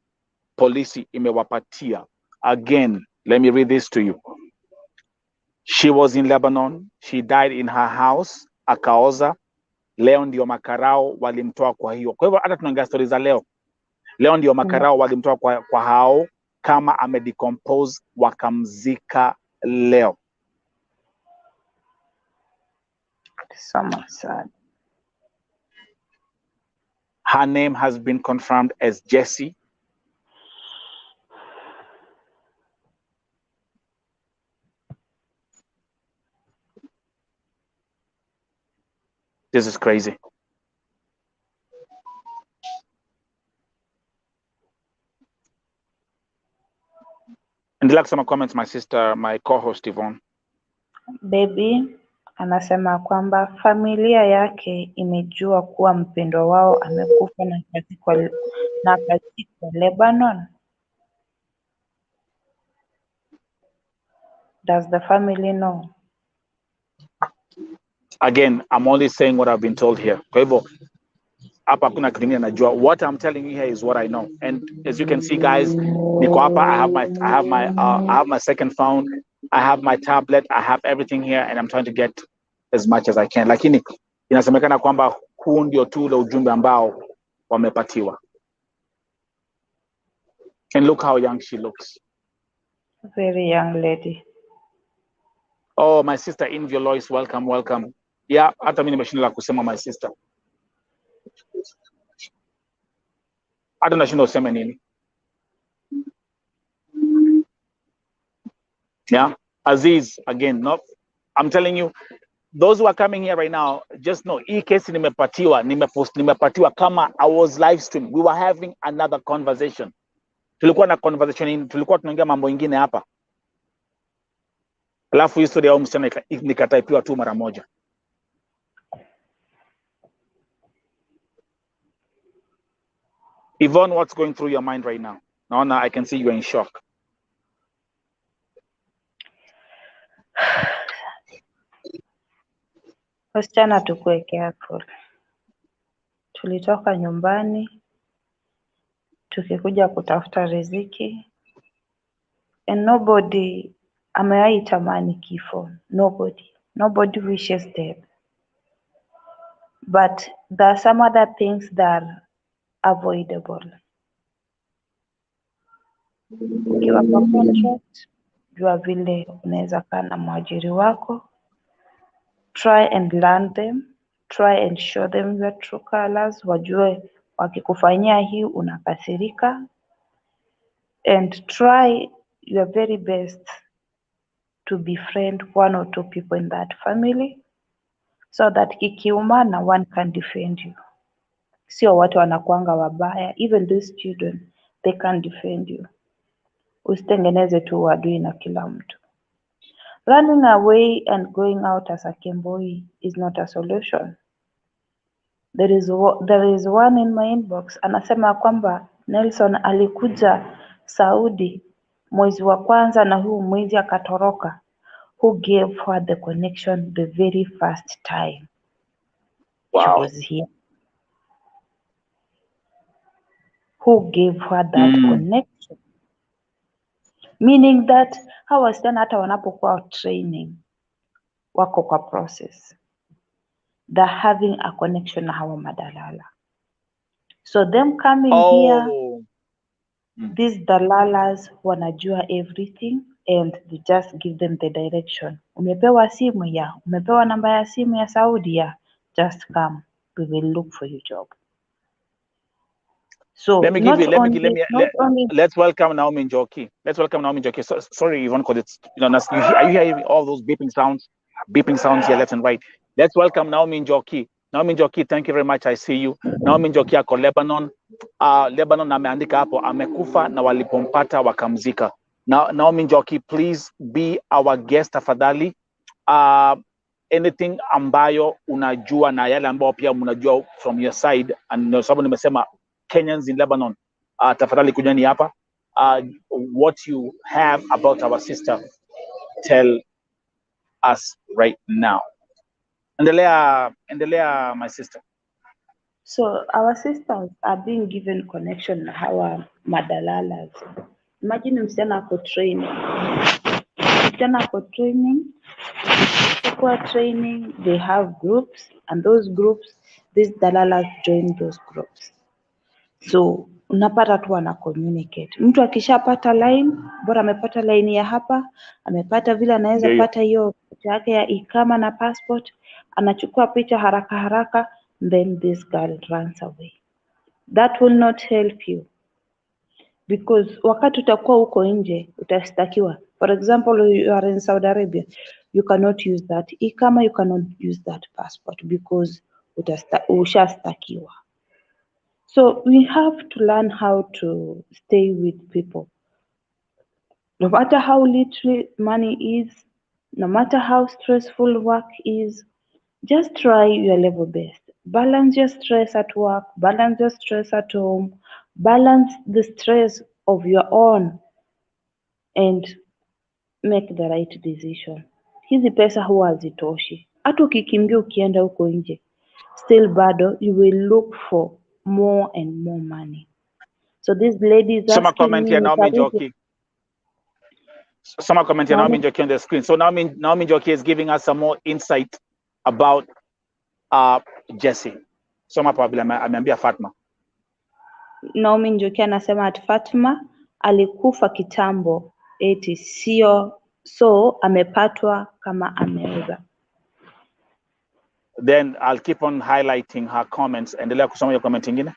polisi imewapatia. Again, let me read this to you. She was in Lebanon. She died in her house. Akaoza. Leo ndio makarao walimtoa kwa hiyo. Kwa hivyo hata tunaongea stories za leo. Leo ndio makarao walimtoa kwa hao kama amedecompose, wakamzika leo. So much sad. Her name has been confirmed as Jessie. This is crazy. Endelea kusoma comments, my sister, my co-host Yvonne. Baby anasema kwamba familia yake imejua kuwa mpendwa wao amekufa na kazikwa Lebanon. Does the family know? Again, I'm only saying what I've been told here. Kwa hivyo hapa hakuna kitu najua. What I'm telling you here is what I know. And as you can see, guys, niko hapa. I have my second phone. I have my tablet. I have everything here, and I'm trying to get as much as I can. Lakini inasemekana kwamba huu ndio tu ule ujumbe ambao wamepatiwa. And look how young she looks. Very young lady. Oh, my sister Invio Lois, welcome. Yeah, hata mimi nimeshinda kusema my sister. Hata nashinda useme nini. Yeah, Aziz, again, no, I'm telling you, those who are coming here right now, just know, hii kesi nimepatiwa kama I was live stream. We were having another conversation. Tulikuwa na conversation, tulikuwa tunaongea mambo ingine hapa. Alafu history ya msichana nikataipiwa tu mara moja. Yvonne, what's going through your mind right now? Naona I can see you are in shock. Wasichana tukue careful. Tulitoka nyumbani tukikuja kutafuta riziki, and nobody amewahi tamani kifo. Nobody wishes death. But there are some other things that are avoidable. Ukiwa kwa contract, jua vile unaweza kaa na mwajiri wako. Try and learn them. Try and show them your true colors. Wajue wakikufanyia hii unakasirika. And try your very best to befriend one or two people in that family so that kikiumana one can defend you. Sio watu wanakuanga wabaya. Even these children, they can defend you. Usitengeneze tu uadui na kila mtu. Running away and going out as a Kemboi is not a solution. There is one in my inbox anasema kwamba Nelson alikuja Saudi mwezi wa kwanza na huu mwezi akatoroka. Who gave her the connection the very first time she Wow. was here? who gave her that connection, meaning that hawa wasichana hata wanapokuwa training wako kwa process, they're having a connection na hawa madalala. So them coming here, these dalalas wanajua everything and they just give them the direction. Umepewa simu ya, umepewa namba ya simu ya Saudi ya, just come, we will look for you job. So let's welcome Naomi Njoki. Let's welcome Naomi Njoki. So, sorry, Yvonne, because it's, you know, are you hearing all those beeping sounds here left and right? Let's welcome Naomi Njoki. Naomi Njoki, thank you very much. I see you. Naomi Njoki ako Lebanon. Lebanon ameandika hapo amekufa na walipompata wakamzika. Naomi Njoki, please be our guest tafadhali. Anything ambayo unajua na yale ambayo pia mnajua from your side, and sababu nimesema Kenyans in Lebanon, tafadhali kujani hapa. What you have about our sister, tell us right now. Endelea, my sister. So our sisters are being given connection na hawa madalalas. Imagine msichana ako training. For training, they have groups, and those groups, these dalalas join those groups. So unapata tu wana communicate. Mtu akishapata line, bora amepata line ya hapa, amepata vile anaweza pata hiyo picha yake ya ikama na passport, anachukua picha haraka haraka, then this girl runs away. That will not help you, because wakati utakuwa huko nje utastakiwa. For example, you are in Saudi Arabia, you cannot use that ikama, you cannot use that passport because ushastakiwa. So we have to learn how to stay with people. No matter how little money is, no matter how stressful work is, just try your level best. Balance your stress at work, balance your stress at home, balance the stress of your own and make the right decision. Hizi pesa huwa hazitoshi. Hata ukikimbia ukienda huko nje, still bado you will look for more and more money. So this lady is asking comment here, Naomi Njoki. Someone comment here, Naomi Njoki on the screen. So Naomi Njoki is giving us some more insight about Jesse. Soma probably ameambia Fatma. Naomi Njoki anasema at Fatma alikufa kitambo eti sio, so amepatwa kama ameuza. Then I'll keep on highlighting her comments. Endelea kusoma hiyo comment ingine.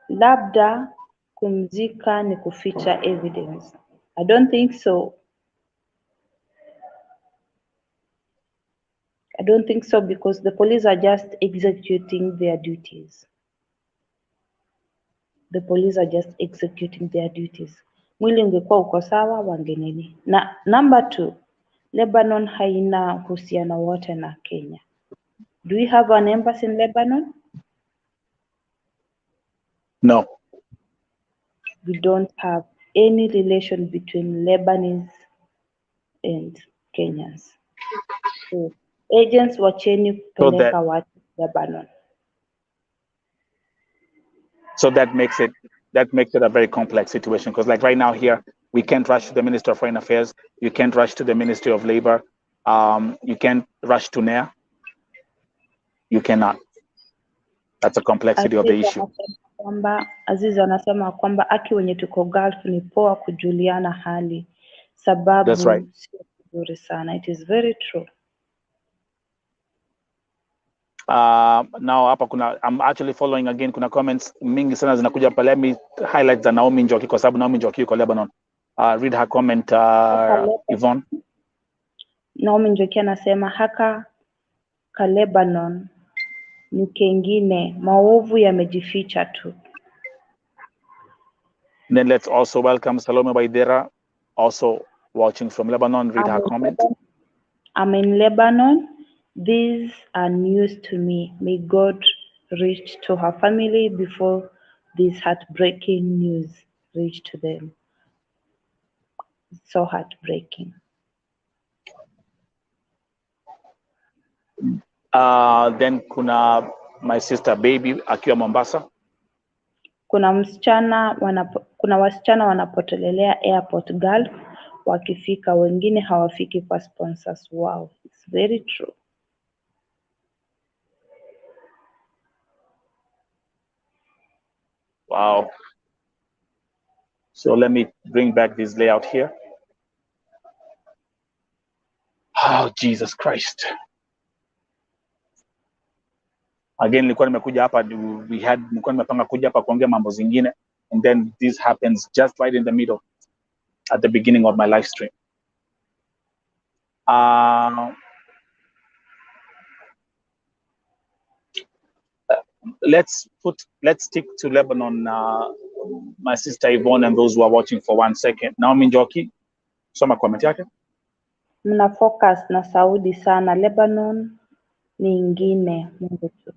Labda kumzika ni kuficha evidence. I don't think so. I don't think so, because the police are just executing their duties. The police are just executing their duties. Mwili ungekuwa uko sawa wangenini. Na number 2, Lebanon haina uhusiano wote na Kenya. Do we have an embassy in Lebanon? No. We don't have any relation between Lebanese and Kenyans. So agents wacheni kupeleka watu Lebanon. So that makes it a very complex situation, because like right now here, we can't rush to the Minister of Foreign Affairs. You can't rush to the Ministry of Labor. You can't rush to NAIR. You cannot. That's a complexity of the issue. Aziz anasema kwamba aki wenye tuko Gulf ni poa kujuliana hali, sababu that's right. Sio nzuri sana. It is very true. Now hapa I'm actually following again, kuna comments mingi sana zinakuja hapa. Let me highlight za Naomi Njoki kwa sababu Naomi Njoki yuko Lebanon. Read her comment, Yvonne. Naomi Njoki anasema haka ka Lebanon ni kengine, maovu yamejificha tu. Then let's also welcome Salome Baidera, also watching from Lebanon. Read her comment. I'm in Lebanon. These are news to me. May God reach to her family before this heartbreaking news reach to them. So heartbreaking. Then kuna my sister Baby akiwa Mombasa. Kuna wasichana wanapotelelea airport girl wakifika, wengine hawafiki kwa sponsors wao. It's very true. Wow. So let me bring back this layout here. Oh, Jesus Christ. Again, nilikuwa nimekuja hapa, nilikuwa nimepanga kuja hapa kuongea mambo zingine, and then this happens just right in the middle at the beginning of my live stream. Let's stick to Lebanon, my sister Yvonne and those who are watching for 1 second. Naomi Njoki, soma comment yake. Mna focus na Saudi sana, Lebanon ni ingine. Mungu tu.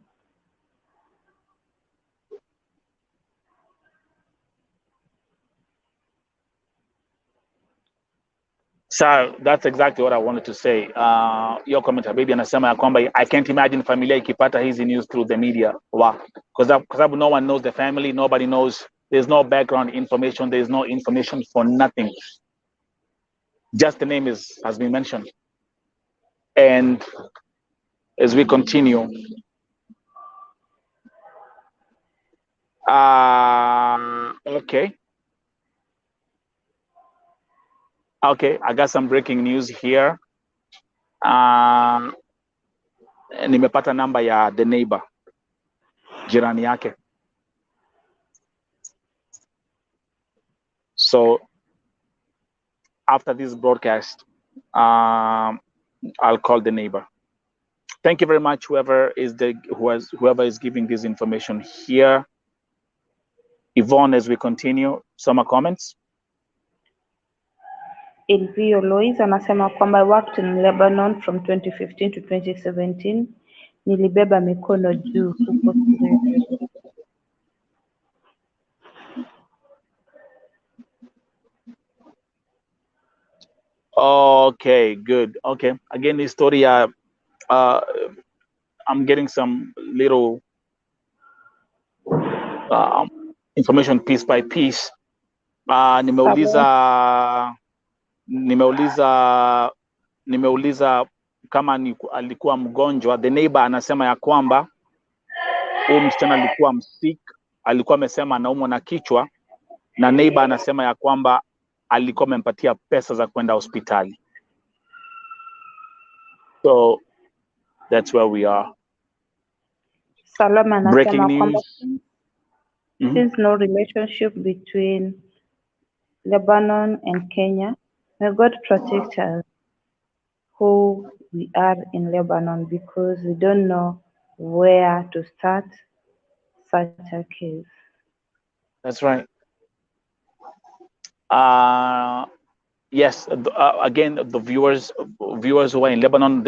So that's exactly what I wanted to say. Your comment baby anasema ya kwamba I can't imagine familia ikipata hizi news through the media. Wow. Because no one knows the family, nobody knows, there's no background information, there's no information for nothing. Just the name has been mentioned. And as we continue, okay, I got some breaking news here. Nimepata namba ya the neighbor, jirani yake. So after this broadcast, I'll call the neighbor. Thank you very much, whoever is giving this information here. Yvonne, as we continue, some comments. Elvio Lois anasema kwamba I worked in Lebanon from 2015 to 2017. Nilibeba mikono juu huko. Okay, good. Okay, again, this story, I'm getting some little information piece by piece. Nimeuliza kama alikuwa mgonjwa. The neighbor anasema ya kwamba huyu msichana alikuwa msick, alikuwa amesema anaumwa na kichwa, na neighbor anasema ya kwamba alikuwa amempatia pesa za kwenda hospitali. So that's where we are. Salama anasema kwamba since no relationship between Lebanon and Kenya, may God protect us who we are in Lebanon, because we don't know where to start such a case. That's right. Yes, again, the viewers who are in Lebanon,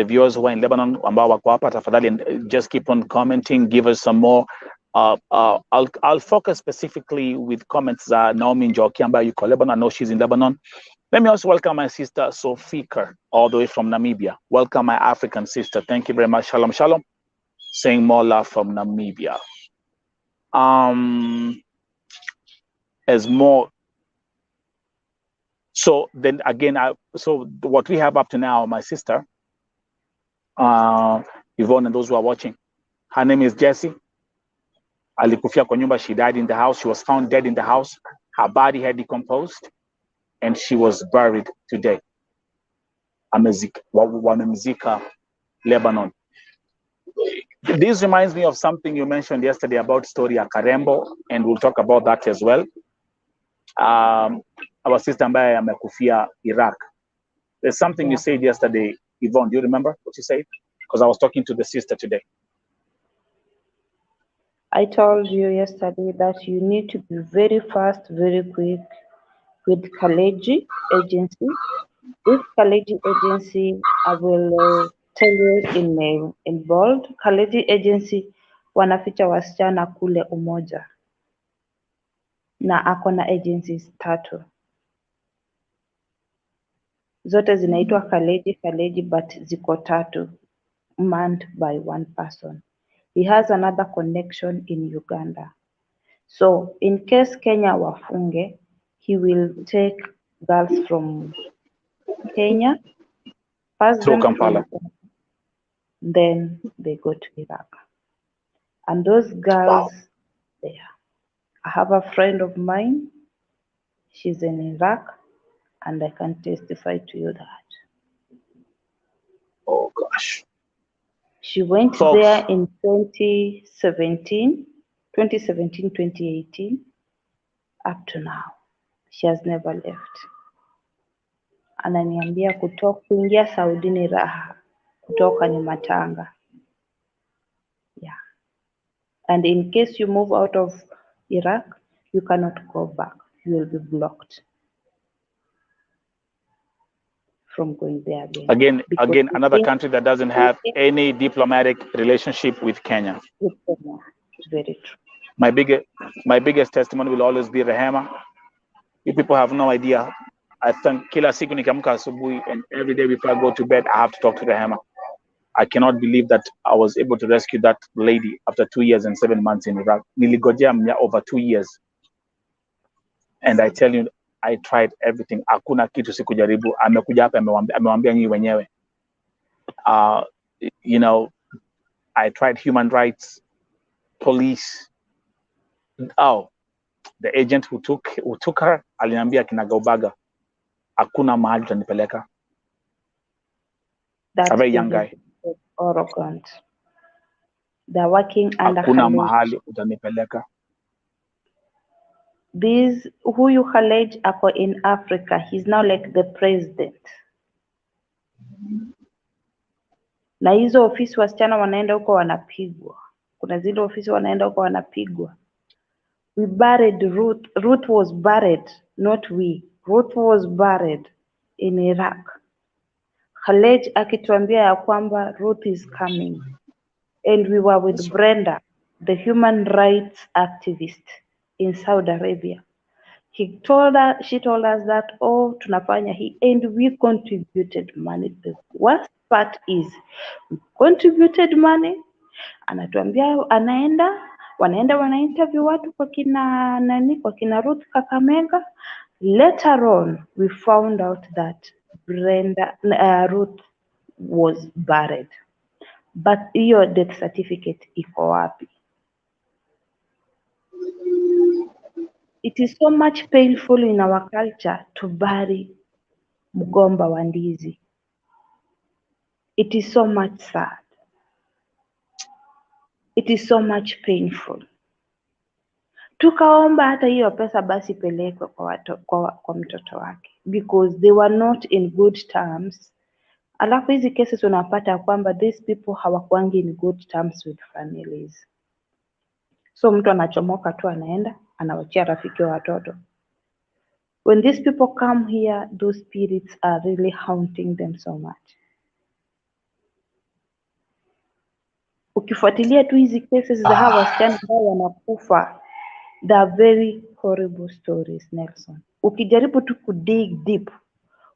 ambao wako hapa, tafadhali just keep on commenting, give us some more. I'll focus specifically with comments Naomi Njoki ambayo yuko Lebanon. I know she's in Lebanon. Let me also welcome my sister Sofika, all the way from Namibia. Welcome my African sister. Thank you very much. Shalom, shalom. Saying more love from Namibia. As more. So then again, so what we have up to now, my sister, Yvonne, and those who are watching, her name is Jessie. Alikufia kwa nyumba. She died in the house. She was found dead in the house. Her body had decomposed, and she was buried today. Wamemzika Lebanon. This reminds me of something you mentioned yesterday about story ya Karembo, and we'll talk about that as well. Our sister ambaye amekufia Iraq. There's something you said yesterday, Yvonne. Do you remember what you said? Because I was talking to the sister today. I told you yesterday that you need to be very fast, very quick with Kaleji agency. This Kaleji agency, I will tell you in bold. Kaleji agency wanaficha wasichana kule Umoja, na akona agencies 3. Zote zinaitwa Kaleji, but ziko 3, manned by 1 person. He has another connection in Uganda. So in case Kenya wafunge, he will take girls from Kenya, pass Through them Kampala. through, then they go to Iraq. And those girls Wow. there. I have a friend of mine, she's in Iraq, and I can testify to you that. Oh gosh. She went Folks, there in 2017, 2018, up to now. She has never left. Ananiambia kuingia Saudi ni raha, kutoka ni matanga. Yeah. And in case you move out of Iraq, you cannot go back. You will be blocked from going there again. Because again, another country that doesn't have any diplomatic relationship with Kenya. with Kenya. It's very true. My biggest testimony will always be Rehema. You people have no idea. I think kila siku nikiamka asubuhi, and every day before I go to bed, I have to talk to Rehema. I cannot believe that I was able to rescue that lady after 2 years and 7 months in Iraq. Niligojea over 2 years. And I tell you, I tried everything. Hakuna kitu sikujaribu. Amekuja hapa amewambia nyinyi wenyewe. You know, I tried human rights, police. Oh, the agent who took her aliniambia kinagaubaga, hakuna mahali utanipeleka. A very young guy. Arrogant. They're working under Hakuna Khalej. mahali utanipeleka. Huyu Khalej ako in Africa. He's now like the president. Na hizo ofisi wasichana wanaenda huko wanapigwa. Kuna zile ofisi wanaenda huko wanapigwa. We buried Ruth. Ruth was buried, not we. Ruth was buried in Iraq. Khalej akituambia ya kwamba Ruth is coming. And we were with Brenda, the human rights activist in Saudi Arabia. She told us that, oh, tunafanya hii, and we contributed money. The worst part is we contributed money. Anatuambia wanaenda wanainterview watu kwa kina Ruth Kakamega. Later on, we found out that Ruth was buried. But hiyo death certificate iko wapi? It is so much painful in our culture to bury mgomba wa ndizi. It is so much sad. It is so much painful. Tukaomba hata hiyo pesa basi ipelekwe kwa mtoto wake, because they were not in good terms. Alafu hizi cases unapata kwamba these people hawakuangi in good terms with families. So mtu anachomoka tu anaenda anawachia rafiki wa watoto. When these people come here, those spirits are really haunting them so much. Ukifuatilia tu hizi cases za hawa wasichana ambao wanakufa, they are very horrible stories, Nelson. Ukijaribu tu kudig deep,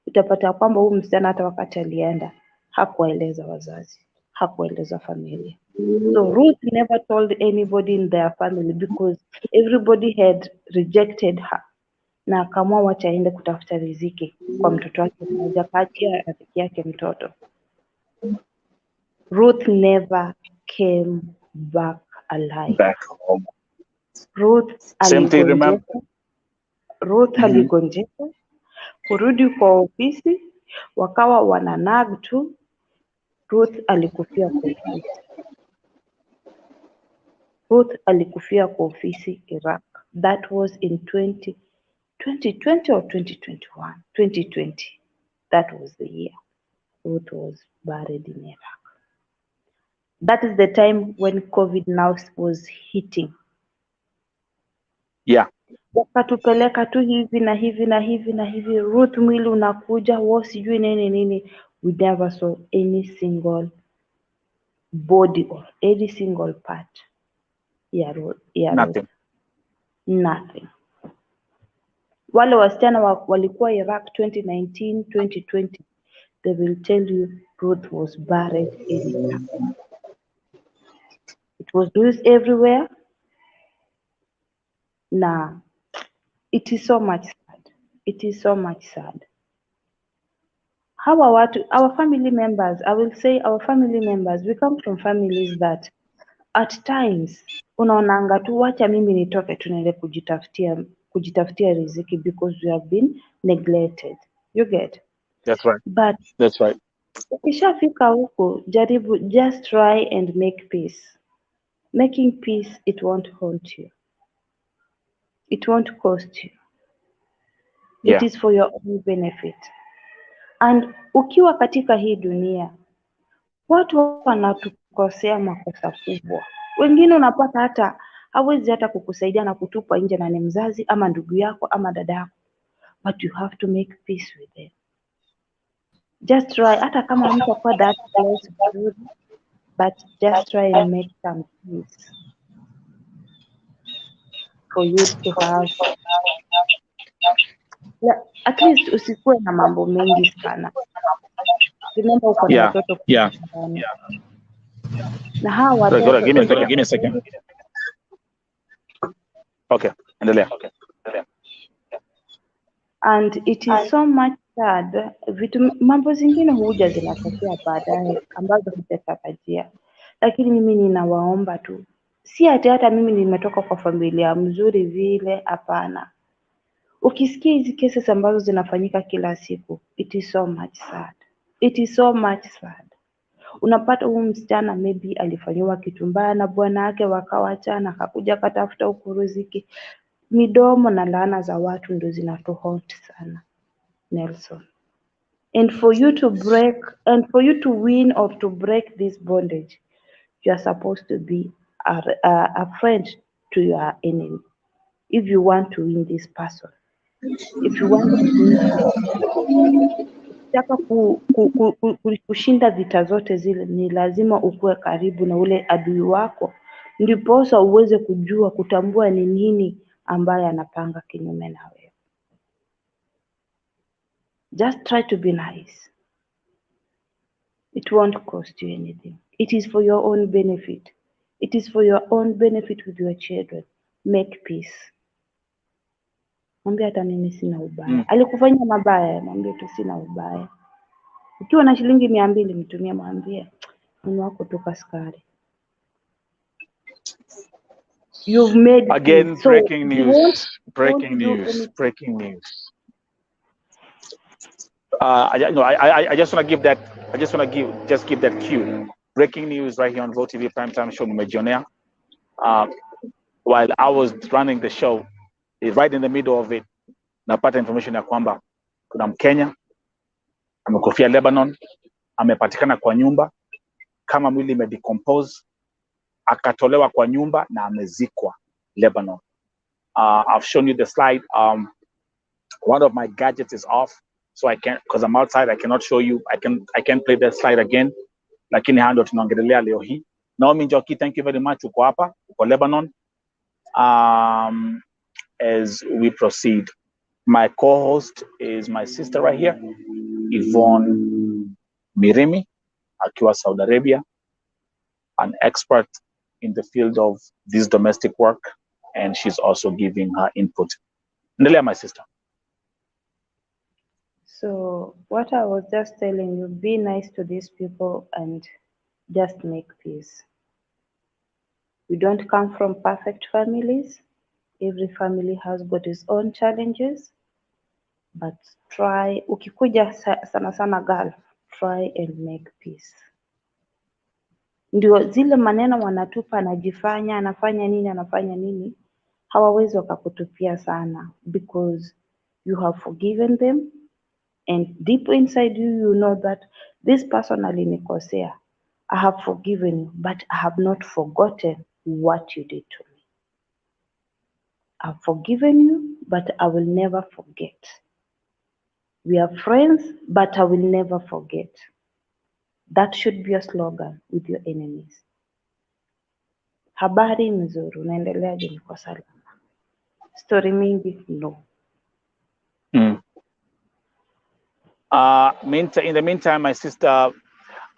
utapata kwamba huyu msichana hata wakati alienda hakuwaeleza wazazi, hakuwaeleza familia. So Ruth never told anybody in their family because everybody had rejected her. Na akaamua wacha aende kutafuta riziki kwa mtoto wake mmoja, kaachia rafiki yake mtoto. Ruth never came back alive. Back home. Ruth Same thing, remember? Aligonjeka, kurudi kwa ofisi, wakawa wananag tu. Ruth alikufia kwa ofisi. Ruth alikufia kwa ofisi Iraq. That was in 2020 or 2021? 2020. That was the year Ruth was buried in Iraq. That is the time when COVID now was hitting. Yeah. Wakatupeleka tu hivi na hivi na hivi na hivi. Ruth mwili unakuja, sijui nini. We never saw any single body or any single part. Nothing. Nothing. Wale wasichana walikuwa Iraq 2019, 2020. They will tell you Ruth was buried in Iraq. It was news everywhere. na it is so much sad. It is so much sad. Hawa watu, our family members, I will say our family members, we come from families that at times unaonanga tu wacha mimi nitoke tu niende kujitafutia riziki because we have been neglected. You get? That's right. But That's right. ukishafika huko, jaribu, just try and make peace. Making peace, it won't haunt you. It won't cost you. Yeah. It is for your own benefit. And ukiwa katika hii dunia, watu wanatukosea makosa kubwa. Wengine unapata hata hawezi hata kukusaidia na kutupa nje na ni mzazi ama ndugu yako ama dada yako. But you have to make peace with them. Just try, hata kama hamtakuwa that close vizuri, but just try and make some peace for you to have. At least usikuwe na mambo mengi sana. Remember uko na watoto nyumbani. Na hawa watoto, give me a second. Okay, endelea. And it is so much sad, mambo zingine huja zinatokea baadaye ambazo hutatarajia, lakini mimi ninawaomba tu, si ati hata mimi nimetoka kwa familia mzuri vile, hapana. Ukisikia hizi cases ambazo zinafanyika kila siku, it is so much sad. It is so much sad. Unapata huyu msichana maybe alifanyiwa kitu mbaya na bwana wake, wakawachana, akakuja katafuta huku riziki. Midomo na laana za watu ndio zinatuhaunt sana, Nelson. And for you to break, and for you to win or to break this bondage, you are supposed to be a friend to your enemy. If you want to win this person, if you want to win, ukitaka kushinda vita zote zile, ni lazima ukuwe karibu na ule adui wako, ndiposa uweze kujua, kutambua ni nini ambaye anapanga kinyume na wewe. Just try to be nice. It won't cost you anything. It is for your own benefit. It is for your own benefit with your children. Make peace. Mwambie hata mimi sina ubaya. Alikufanyia mabaya, mwambie tu sina ubaya. Ukiwa na shilingi 200 mtumie, mwambie mume wako tu kaskari. You've made again peace. So breaking news. Breaking news. I just want to give that. I just want to give that cue. Breaking news right here on Vote TV Primetime Show. Nimejionea. While I was running the show, right in the middle of it, napata information ya kwamba kuna Mkenya amekufia Lebanon, amepatikana kwa nyumba kama mwili imedecompose, akatolewa kwa nyumba na amezikwa Lebanon. I've shown you the slide. One of my gadgets is off, so I can't, because I'm outside, I cannot show you. I can play that slide again. Lakini hando tunaongelea leo hii. Naomi Njoki, thank you very much. Uko hapa, uko Lebanon. As we proceed, my co-host is my sister right here, Yvonne Mirimi, akiwa Saudi Arabia, an expert in the field of this domestic work, and she's also giving her input. Ndelea, my sister. So what I was just telling you, be nice to these people and just make peace. We don't come from perfect families. Every family has got its own challenges, but try, ukikuja sana girl, try and make peace. Ndio zile maneno wanatupa, anafanya nini, hawawezi wakakutupia sana, because you have forgiven them, and deep inside you, you know that this person alinikosea. I have forgiven you, but I have not forgotten what you did to me. I've forgiven you, but I will never forget. We are friends, but I will never forget. That should be a slogan with your enemies. Habari nzuri, unaendeleaje? Niko salama. Story mingi? No. In the meantime, my sister,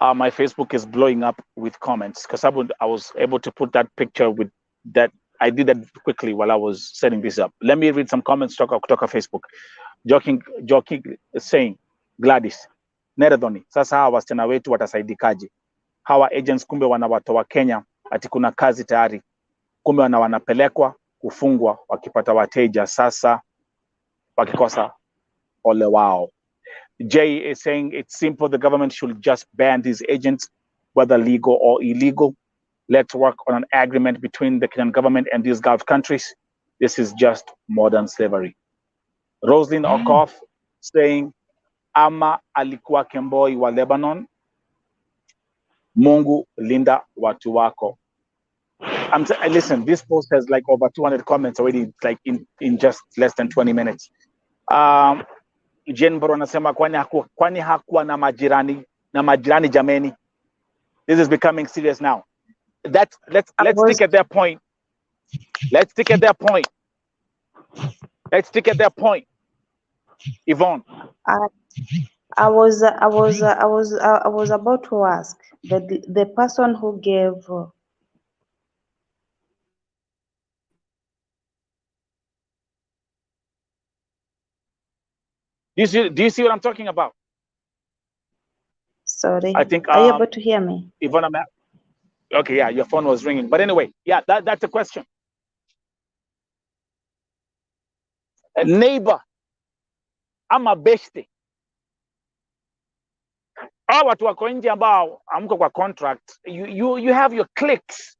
my Facebook is blowing up with comments, because I was able to put that picture with that I did that quickly while I was setting this up. Let me read some comments kutoka Facebook. Joking saying, Gladys, Neredhoni, sasa hawa wasichana wetu watasaidikaje? Hawa agents kumbe wanawatoa Kenya, ati kuna kazi tayari. Kumbe wanapelekwa kufungwa wakipata wateja, sasa wakikosa ole wao. Jay is saying it's simple, the government should just ban these agents, whether legal or illegal. Let's work on an agreement between the Kenyan government and these Gulf countries. This is just modern slavery. Roslyn Okoff saying, ama alikuwa kemboi wa Lebanon, Mungu linda watu wako. Listen, this post has like over 200 comments already, like in just less than 20 minutes. Jen Boro anasema kwani hakuwa na majirani jameni. This is becoming serious now. Let's stick at that point. Let's stick at that point. Let's stick at that point. Yvonne. I was about to ask the person who gave. Do you see what I'm talking about? Sorry. I think. Are you able to hear me? Yvonne, okay, yeah, your phone was ringing. But anyway, yeah, that's the question. A neighbor, ama beshte. Hawa watu wako nje ambao amko kwa contract, you have your clicks.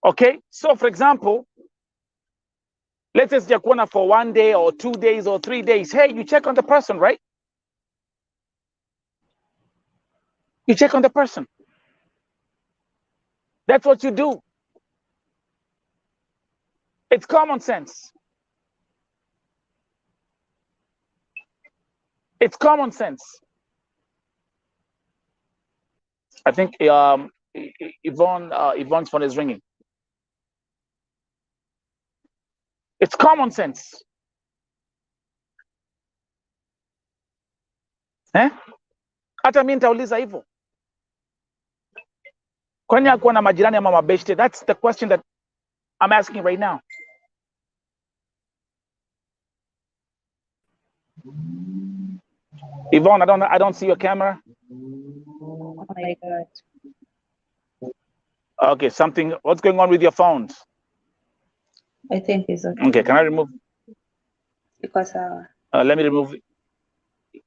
Okay? So for example, let's say sijakuona for 1 day or 2 days or 3 days. Hey, you check on the person, right? You check on the person. That's what you do. It's common sense. It's common sense. I think Yvonne's phone is ringing. It's common sense. Hata mimi nitauliza hivyo. Kwani hakuwa na majirani ama mabeshte? That's the question that I'm asking right now. Yvonne, I don't see your camera. Oh my God. Okay, what's going on with your phones? I think it's okay. Okay, can I remove? Because let me remove.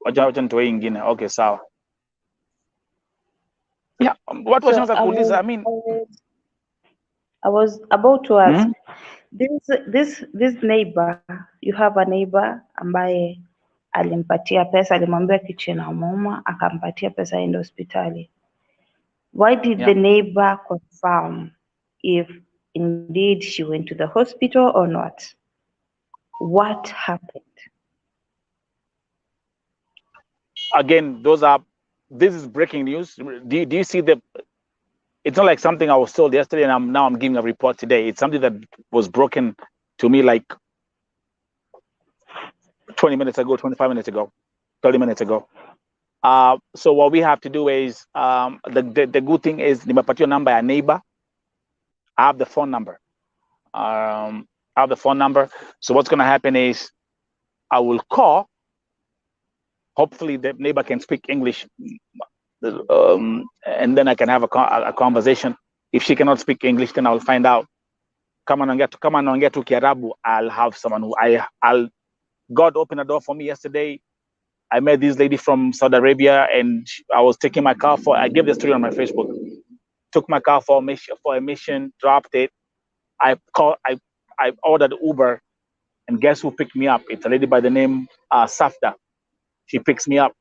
Okay, sawa. Yeah, what was I kuuliza? I mean, I was about to ask this neighbor. You have a neighbor ambaye alimpatia pesa, alimwambia kitchen mama, akampatia pesa aende hospitali. Why did the neighbor confirm if indeed she went to the hospital or not? What happened? Again, this is breaking news. Do you see it's not like something I was told yesterday and now I'm giving a report today. It's something that was broken to me like 20 minutes ago, 25 minutes ago, 30 minutes ago. So what we have to do is, the good thing is, nimepatiwa number ya neighbor. I have the phone number. So what's going to happen is I will call. Hopefully the neighbor can speak English. And then I can have a conversation. If she cannot speak English, then I'll find out. Kama naongea tu Kiarabu, I'll have someone who God opened a door for me yesterday. I met this lady from Saudi Arabia, and I was taking my car I gave the story on my Facebook. Took my car for a mission, dropped it. I ordered Uber, and guess who picked me up? It's a lady by the name Safda. She picks me up,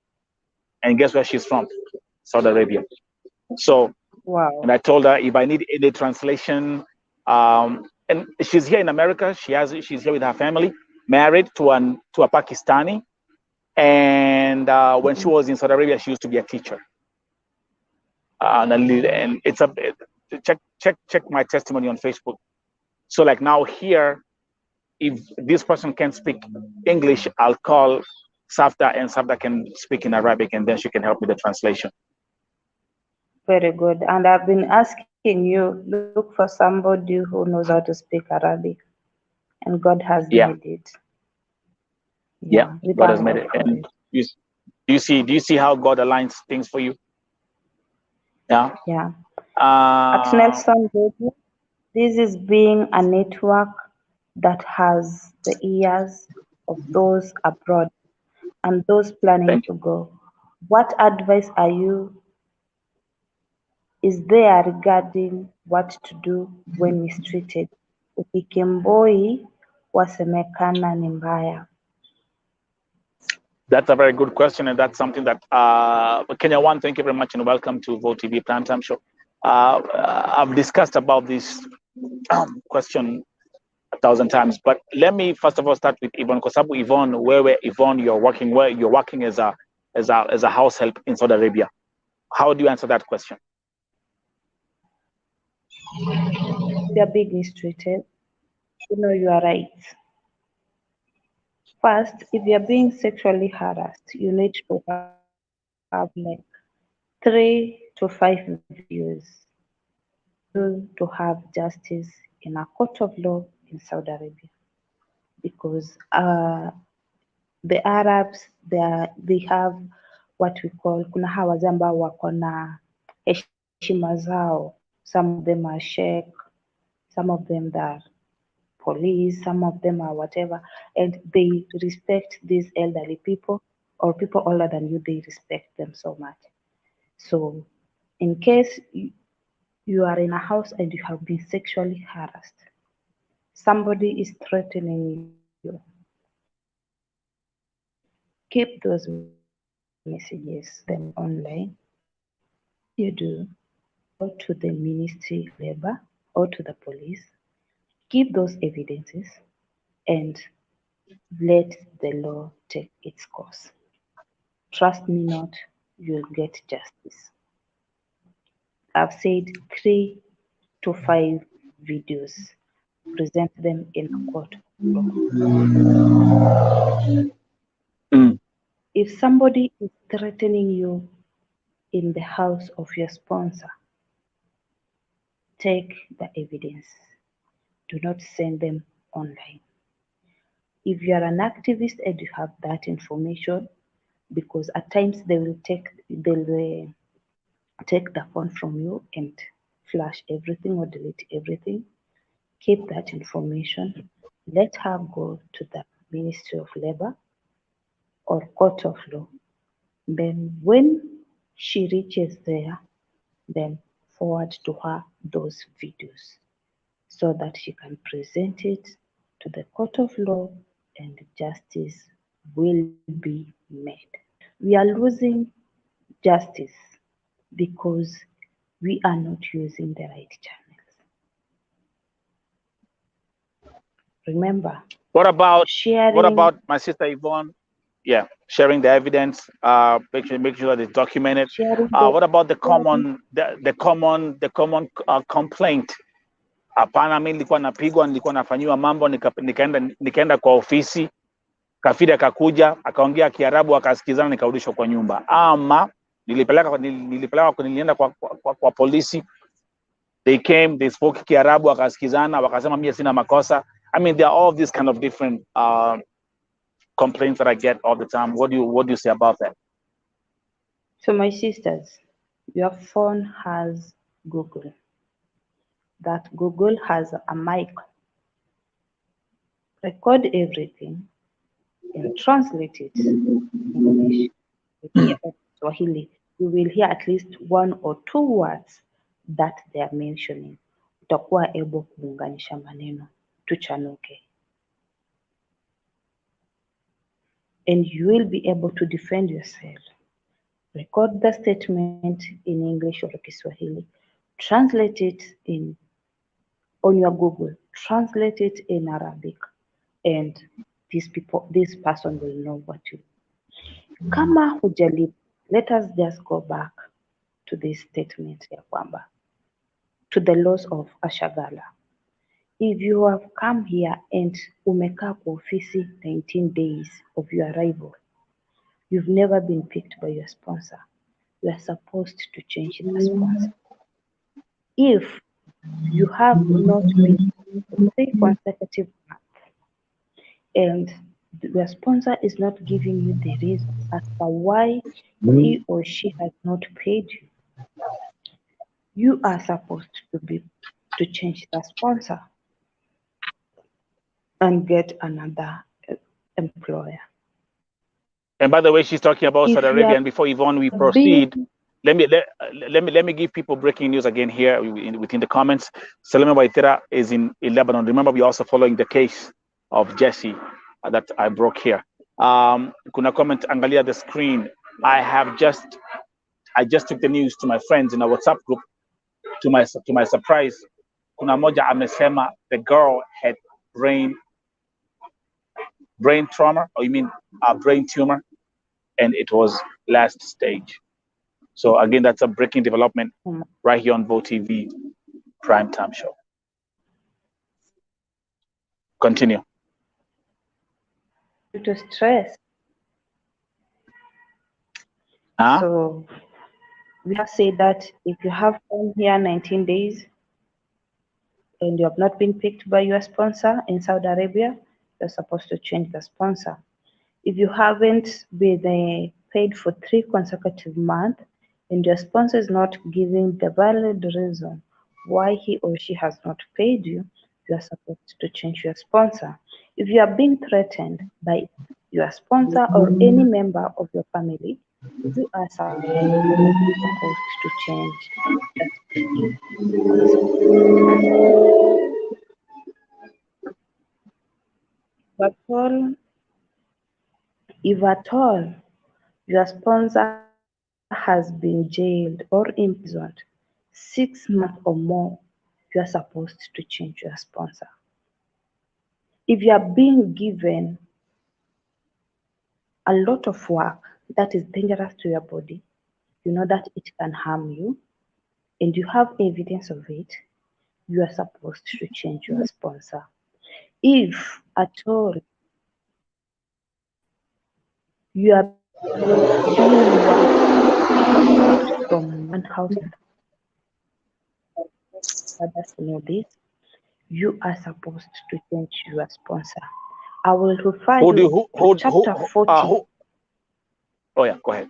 and guess where she's from? Saudi Arabia. So, wow. And I told her if I need any translation, and she's here in America. She's here with her family, married to a Pakistani. And when she was in Saudi Arabia, she used to be a teacher. And it's check my testimony on Facebook. So like now here, if this person can speak English, I'll call Safda, and Safda can speak in Arabic, and then she can help with the translation. Very good. And I've been asking you, look for somebody who knows how to speak Arabic, and God has made Yeah, it. Yeah, yeah. we God thank has God made it. for it. And do you see how God aligns things for you? Yeah. Yeah. At Uh, Nelson Baby, this is being a network that has the ears of those abroad and those planning thank you. to go. What advice is there regarding what to do when mistreated? Ukikemboi wasemekana ni mbaya. That's a very good question, and that's something that Kenya One. Thank you very much, and welcome to Vote TV Primetime Show. I've discussed about this question 1,000 times, but let me first of all start with Yvonne, because Yvonne, where Yvonne, you're working as a house help in Saudi Arabia. How do you answer that question? If you are being mistreated, you are right. First, if you are being sexually harassed, you need to have like 3 to 5 views for you to have justice in a court of law in Saudi Arabia. Because the Arabs, they have what we call, kuna hawa wazee ambao wako na heshima zao. Some of them are sheikh, some of them are police, some of them are whatever, and they respect these elderly people or people older than you, they respect them so much. So, in case you are in a house and you have been sexually harassed, somebody is threatening you, keep those messages, them online. What you do, go to the Ministry of Labor or to the police, give those evidences, and let the law take its course. Trust me not, you'll get justice. I've said 3 to 5 videos. Present them in a court of law. Mm. If somebody is threatening you in the house of your sponsor, take the evidence. Do not send them online. If you are an activist and you have that information, because at times they'll take the phone from you and flash everything or delete everything. Keep that information. Let her go to the Ministry of Labor or Court of Law. Then when she reaches there, then forward to her those videos so that she can present it to the Court of Law and justice will be made. We are losing justice because we are not using the right channels. Remember, What about what sharing about my sister Yvonne? Yeah, sharing the evidence, make sure that it's documented. sharing the What about the sharing common complaint? Hapana, mi nilikuwa napigwa, nilikuwa nafanyiwa mambo, nikaenda kwa ofisi, kafiri akakuja akaongea Kiarabu, akasikizana, nikarudishwa kwa nyumba. Ama nilienda kwa polisi, they came, they spoke Kiarabu, wakasikizana, wakasema mimi sina makosa. I mean, there are all these kind of different complaints that I get all the time. What do you say about that? So my sisters, your phone has Google. That Google has a mic. Record everything and translate it English. Swahili. You will hear at least 1 or 2 words that they are mentioning. Utakuwa able kuunganisha maneno tuchanuke. And you will be able to defend yourself. Record the statement in English or Kiswahili. Translate it on your Google. Translate it in Arabic. And this person will know what you. Kama hujalipa, let us just go back to this statement ya kwamba to the laws of Ashagala. If you have come here and umekaa kwa ofisi 19 days of your arrival, you've never been picked by your sponsor, you are supposed to change the sponsor. If you have not been for 3 consecutive months and your sponsor is not giving you the reason as to why he or she has not paid you, you are supposed to change the sponsor and get another employer. And by the way, she's talking about Saudi If you Arabia. are And before Yvonne, we being proceed, let me give people breaking news again here within the comments. Salima Waitera is in Lebanon. Remember, we're also following the case of Jesse that I broke here. Kuna comment, angalia the screen. I just took the news to my friends in a WhatsApp group. To my surprise, kuna moja amesema the girl had brain trauma, or you mean a brain tumor, and it was last stage. So again, that's a breaking development right here on Vo TV primetime show. Continue. due to stress. Huh? So we have said that if you have come here 19 days and you have not been picked by your sponsor in Saudi Arabia, you're supposed to change the sponsor. If you haven't been paid for 3 consecutive months and your sponsor is not giving the valid reason why he or she has not paid you, you are supposed to change your sponsor. If you are being threatened by your sponsor or any member of your family, you are supposed to change the sponsor. But if at all your sponsor has been jailed or imprisoned 6 months or more, you are supposed to change your sponsor. If you are being given a lot of work that is dangerous to your body, you know that it can harm you, and you have evidence of it, you are supposed to change your sponsor. If at all you are being worked from one house to others to know this, you are supposed to change your sponsor. I will refer Who do you to chapter 40. who? Oh yeah, go ahead.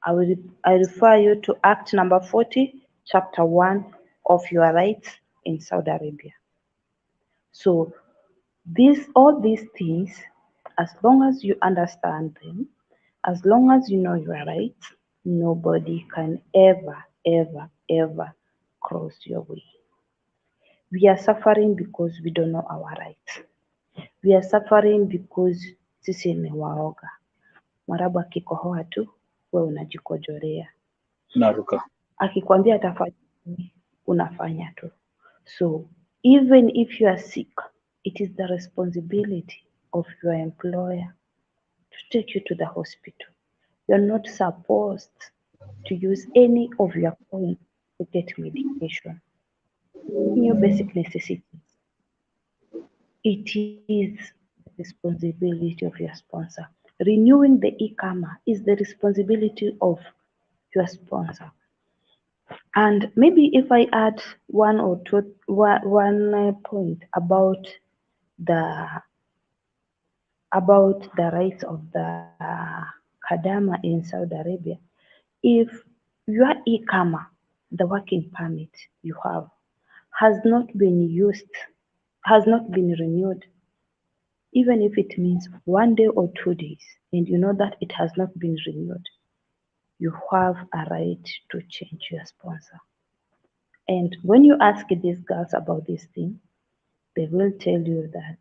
I refer you to Act number 40, chapter 1 of your rights in Saudi Arabia. So all these things, as long as you understand them, as long as you know your rights, nobody can ever cross your way. We are suffering because we don't know our rights. We are suffering because sisi ni waoga. Mwarabu akikohoa tu, wewe unajikojolea. Naruka. Akikwambia atafanya unafanya tu. So even if you are sick, it is the responsibility of your employer to take you to the hospital. You're not supposed to use any of your coins to get medication. In your basic necessities, it is the responsibility of your sponsor. Renewing the e-karma is the responsibility of your sponsor. And maybe if I add one point the about the rights of the Kadama in Saudi Arabia, if your e-karma, the working permit you have, has not been renewed, even if it means 1 day or 2 days, and you know that it has not been renewed, you have a right to change your sponsor. And when you ask these girls about this thing, they will tell you that,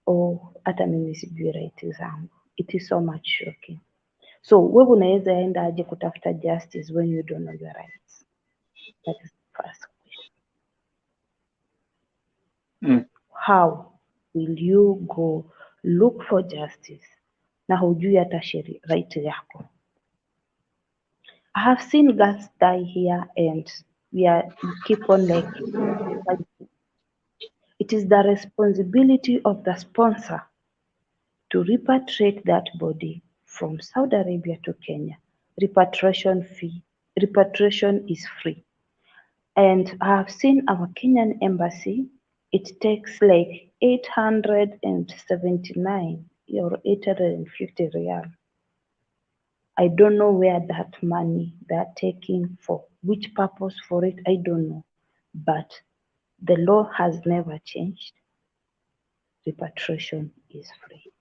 oh, hata mimi sijui right zangu. It is so much shocking. So wewe unaweza enda aje kutafuta justice when you don't know your rights? That is the first question. How will you go look for justice na hujui hata right yako? I have seen girls die here and we keep on like fighting. It is the responsibility of the sponsor to repatriate that body from Saudi Arabia to Kenya. Repatriation is free. And I've seen our Kenyan embassy, it takes like 879 or 850 real. I don't know where that money they're taking for, which purpose for it, I don't know. But the law has never changed. Repatriation is free.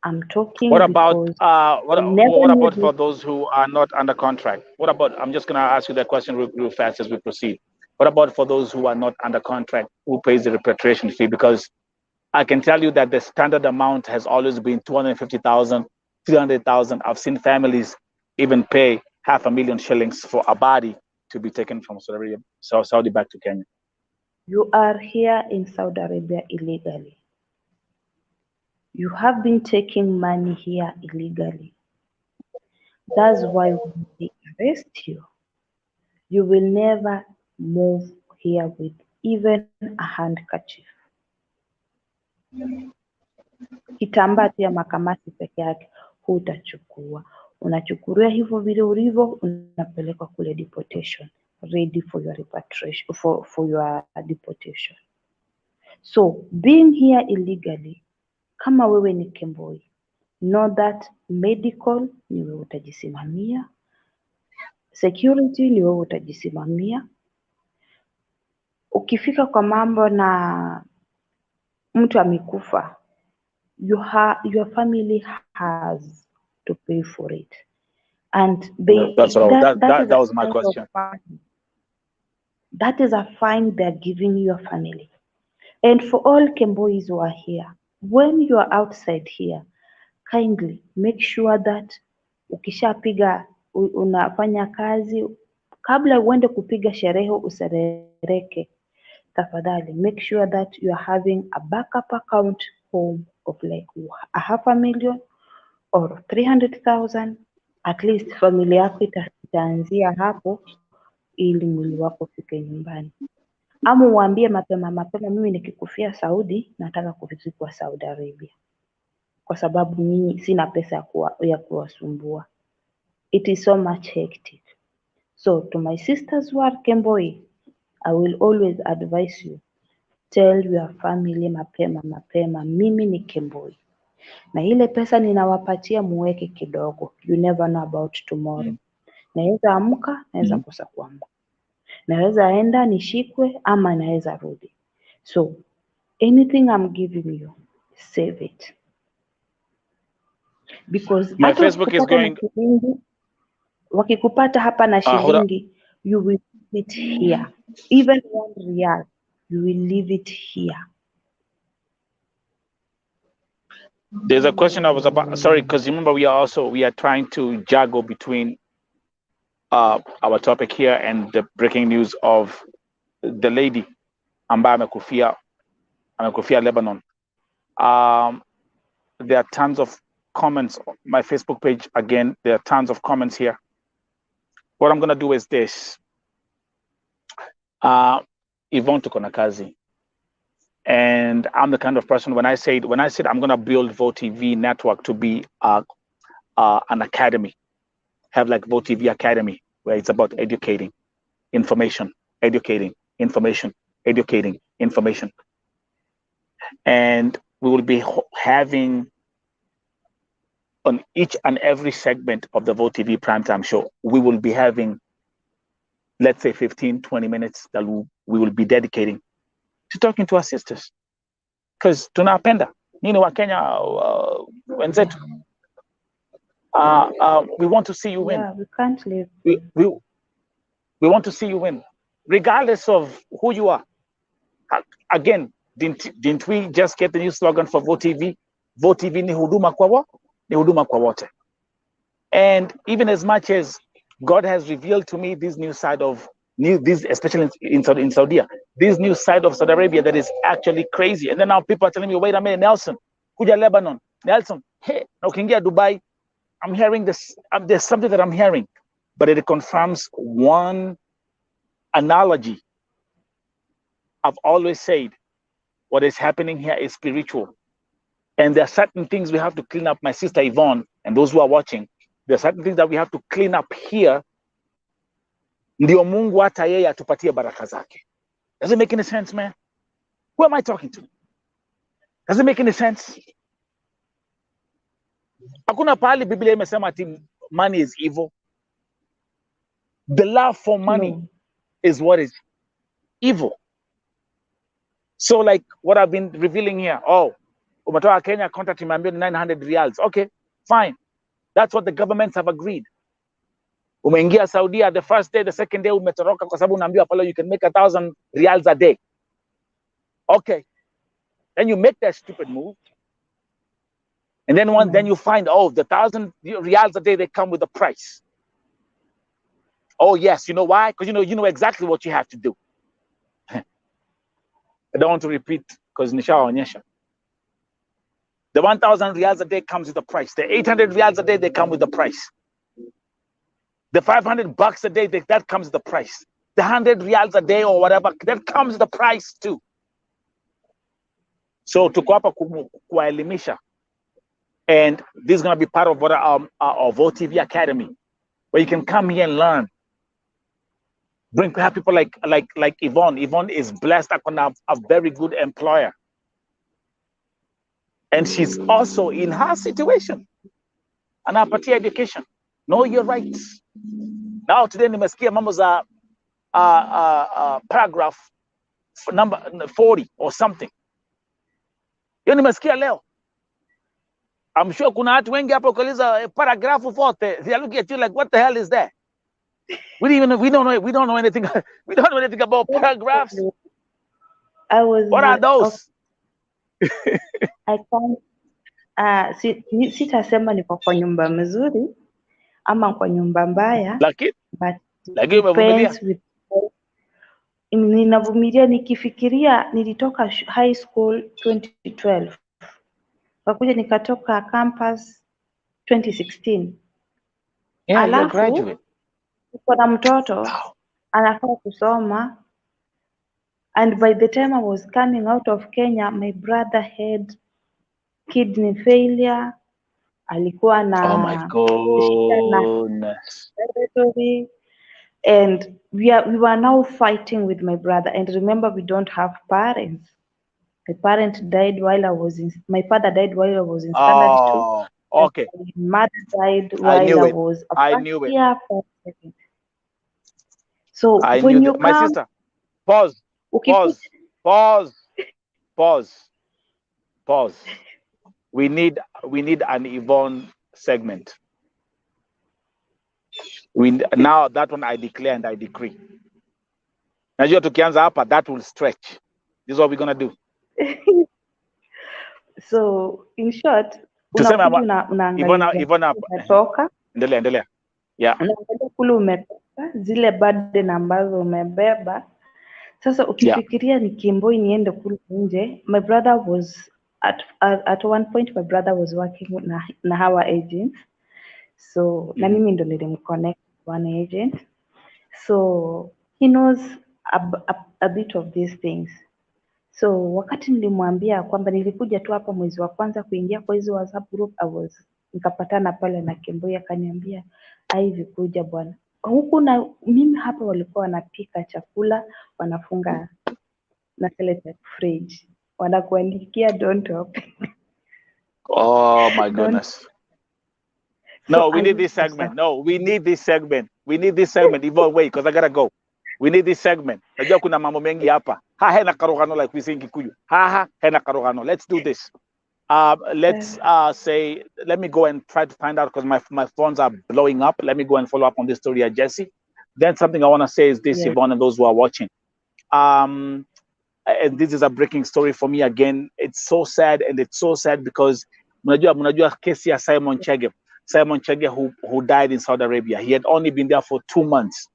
I'm talking What about because I never what knew about for this. those who are not under contract? What about? I'm just going to ask you that question real fast as we proceed. What about for those who are not under contract? Who pays the repatriation fee? Because I can tell you that the standard amount has always been 250,000, 300,000. I've seen families even pay 500,000 shillings for a body to be taken from Saudi back to Kenya. You are here in Saudi Arabia illegally. You have been taking money here illegally. That's why when they arrest you, you will never move here with even a handkerchief. Kitambaa tu ya makamasi peke yake hutachukua. Unachukuliwa hivyo vile ulivyo, unapelekwa kule deportation, ready for your repatriation, for your deportation. So being here illegally, kama wewe ni Kemboi, know that medical ni wewe utajisimamia, security ni wewe utajisimamia. Ukifika kwa mambo na mtu amekufa, your family has to pay for it, and that was my question. That is a fine they're giving your family. And for all Kembois who are here, when you are outside here, kindly make sure that ukishapiga unafanya kazi, kabla uende kupiga sherehe userereke, tafadhali make sure that you are having a backup account home of like 500,000 or 300,000. At least familia yako itaanzia hapo ili mwili wako ufike nyumbani. Ama uambie mapema, mimi nikikufia Saudi nataka kuzikwa Saudi Arabia, kwa sababu mimi sina pesa ya kuwasumbua. It is so much hectic. So to my sisters who are Kemboi, I will always advise you, tell your family mapema, mimi ni Kemboi na ile pesa ninawapatia muweke kidogo. You never know about tomorrow. Naweza amka, naweza kosa kuamka, naweza enda nishikwe ama naweza rudi. So anything I'm giving you, save it, because my Facebook is going. Wakikupata hapa na shilingi, you will leave it here. Even 1 real, you will leave it here. There's a question I was about. Sorry, because remember we are trying to juggle between our topic here and the breaking news of the lady ambaye amekufia Lebanon. There are tons of comments on my Facebook page. Again, there are tons of comments here. What I'm gonna do is this. Yvonne tuko na kazi, and I'm the kind of person when I said I'm gonna build VoTV network to be an academy, have like VoTV Academy, where it's about educating, information, and we will be having on each and every segment of the VoTV primetime show, we will be having, let's say 15-20 minutes that we will be dedicating to talking to our sisters, because tunapenda nini wa Kenya wenzetu. We want to see you win. Yeah, we can't live. We want to see you win, regardless of who you are. Again, didn't we just get the new slogan for VoTV? VoTV ni huduma kwa wote. And even as much as God has revealed to me this new side of especially in Saudi, this new side of Saudi Arabia that is actually crazy. And then now people are telling me, wait a minute, Nelson, kuja Lebanon, Nelson, hey, now Kingia Dubai. I'm hearing this. There's something that I'm hearing, but it confirms one analogy. I've always said, what is happening here is spiritual. And there are certain things we have to clean up, my sister Yvonne, and those who are watching. There are certain things that we have to clean up here. Ndio Mungu hata yeye atupatie baraka zake. Does it make any sense, man? Who am I talking to? Does it make any sense? Hakuna pahali Biblia imesema ati money is evil. The love for money is what is evil. So like what I've been revealing here, umetoa Kenya contract imeambiwa 900 reals. Okay, fine. That's what the governments have agreed. Umeingia Saudi the first day, the second day umetoroka kwa sababu unaambiwa pale you can make 1,000 reals a day. Okay. Then you make that stupid move. And then then you find, the 1,000 reals a day, they come with a price. Oh yes, you know why? Because you know exactly what you have to do. I don't want to repeat because nishawaonyesha. The 1,000 reals a day comes with a price. The 800 reals a day, they come with a price. The 500 bucks a day, that comes with the price. The 100 reals a day or whatever, that comes with the price too. So tuko hapa kuwaelimisha. And this is going to be part of what our OTV Academy, where you can come here and learn. Have people like Yvonne. Yvonne is blessed. I can have a very good employer. And she's also in her situation. And anapatia education. Know your rights. Now today nimesikia mambo za paragraph number 40 or something. Hiyo nimesikia leo. I'm sure kuna watu wengi hapo ukauliza paragraph 40. They are looking at you like, what the hell is that? We don't know anything. We don't know anything about paragraphs. What are those? I can't. Sitasema niko kwa nyumba mzuri ama kwa nyumba mbaya. But depends with ninavumilia. Nikifikiria nilitoka high school 2012. Kakuja nikatoka campus 2016. Yeah, you're a graduate. Uko na mtoto anafaa kusoma, and by the time I was coming out of Kenya, my brother had kidney failure. Alikuwa na oh my goodness. And we were now fighting with my brother. And remember, we don't have parents. My parent died while I was in. My father died while I was in standard 2. Okay. My mother died while I was a I knew it. So when you my sister, pause. We need an Yvonne segment. Now that one I declare and I decree. Najua tukianza hapa, that will stretch. This is what we're gonna do. So in short, Yvonne umetoka. Endelea. Yeah. Unaangalia kule umetoka, zile burden ambazo umebeba. Sasa ukifikiria ni kimboi niende kule nje. My brother was at one point, my brother was working na our agent. So na mimi ndo nilimconnect one agent. So he knows a bit of these things. So wakati nilimwambia kwamba nilikuja tu hapa mwezi wa kwanza kuingia kwa hizo WhatsApp group, nikapatana pale na Kemboi, akaniambia hivi kuja bwana. Huku na mimi hapa walikuwa wanapika chakula, wanafunga na select fridge. Wanakuandikia don't open. Oh my goodness. No, we need this segment. We need this segment. Yvonne, wait, because I gotta go. We need this segment. Najua kuna mambo mengi hapa. Hena karogano, like we say in Kikuyu. Hena karogano. Let's do this. Let's say, let me go and try to find out, because my phones are blowing up. Let me go and follow up on this story at Jesse. Then something I want to say is this, Yvonne, and those who are watching. And this is a breaking story for me again. It's so sad, and it's so sad because mnajua kesi ya Simon Chege who died in Saudi Arabia. He had only been there for 2 months.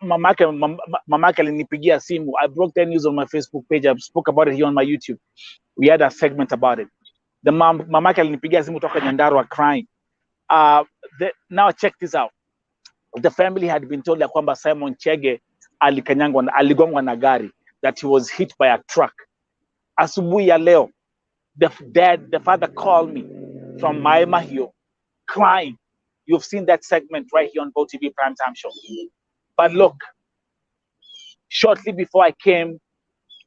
Mamake alinipigia simu. I broke the news on my Facebook page. I spoke about it here on my YouTube. We had a segment about it. The mamake alinipigia simu toka Nyandarua crying. Now check this out. The family had been told that kwamba Simon Chege aligongwa na gari, that he was hit by a truck. Asubuhi ya leo, the father called me from Mai Mahio, crying. You've seen that segment right here on GoTV Primetime Show. But look, shortly before I came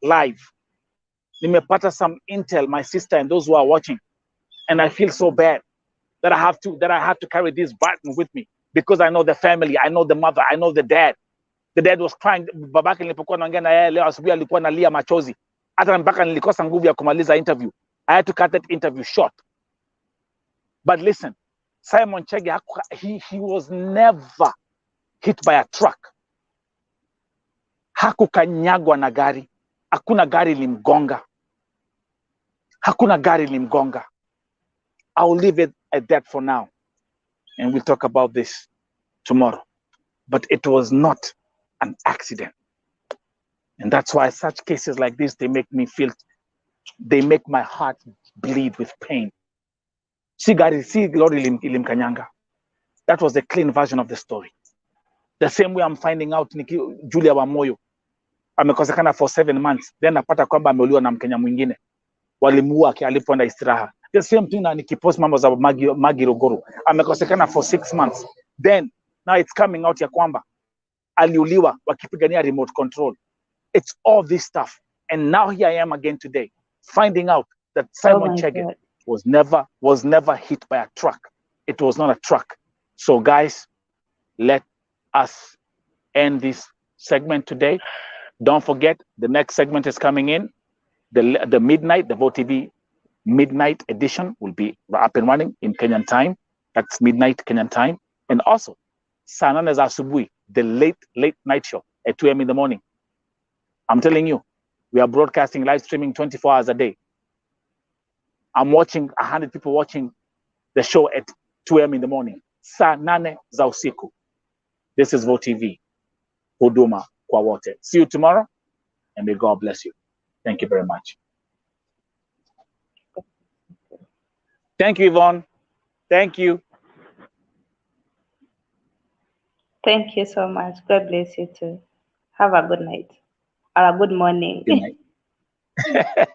live, nimepata some intel, my sister and those who are watching, and I feel so bad that I have to carry this burden with me because I know the family, I know the mother, I know the dad. The dad was crying. Babake nilipokuwa naongea na yeye leo asubuhi alikuwa analia machozi. Hata mpaka nilikosa nguvu ya kumaliza interview. I had to cut that interview short. But listen, Simon Chege, he was never hit by a truck. Hakukanyagwa na gari. Hakuna gari limgonga. Hakuna gari limgonga. I'll leave it at that for now. And we'll talk about this tomorrow. But it was not an accident. And that's why such cases like this, they make my heart bleed with pain. See Lori ilimkanyanga. That was the clean version of the story. The same way I'm finding out Julia Wamoyo amekosekana for 7 months, then napata kwamba ameuliwa na Mkenya mwingine, walimuua alipoenda istiraha. The same thing na nikipost mambo za Magi Rogoro, amekosekana for 6 months, then now it's coming out ya kwamba aliuliwa wakipigania remote control. It's all this stuff, and now here I am again today, finding out that Simon Chege was never hit by a truck. It was not a truck. So guys, let us end this segment today. Don't forget, the next segment is coming in. The midnight, the GoTV midnight edition will be up and running in Kenyan time. That's midnight Kenyan time. And also, Sanane za Asubuhi, the late night show at 2 a.m. in the morning. I'm telling you, we are broadcasting, live streaming 24 hours a day. I'm watching 100 people watching the show at 2 a.m. in the morning. Sanane za usiku. This is GoTV. Huduma kwa wote. See you tomorrow, and may God bless you. Thank you very much. Thank you, Yvonne. Thank you. Thank you so much. God bless you too. Have a good night or a good morning. Good night.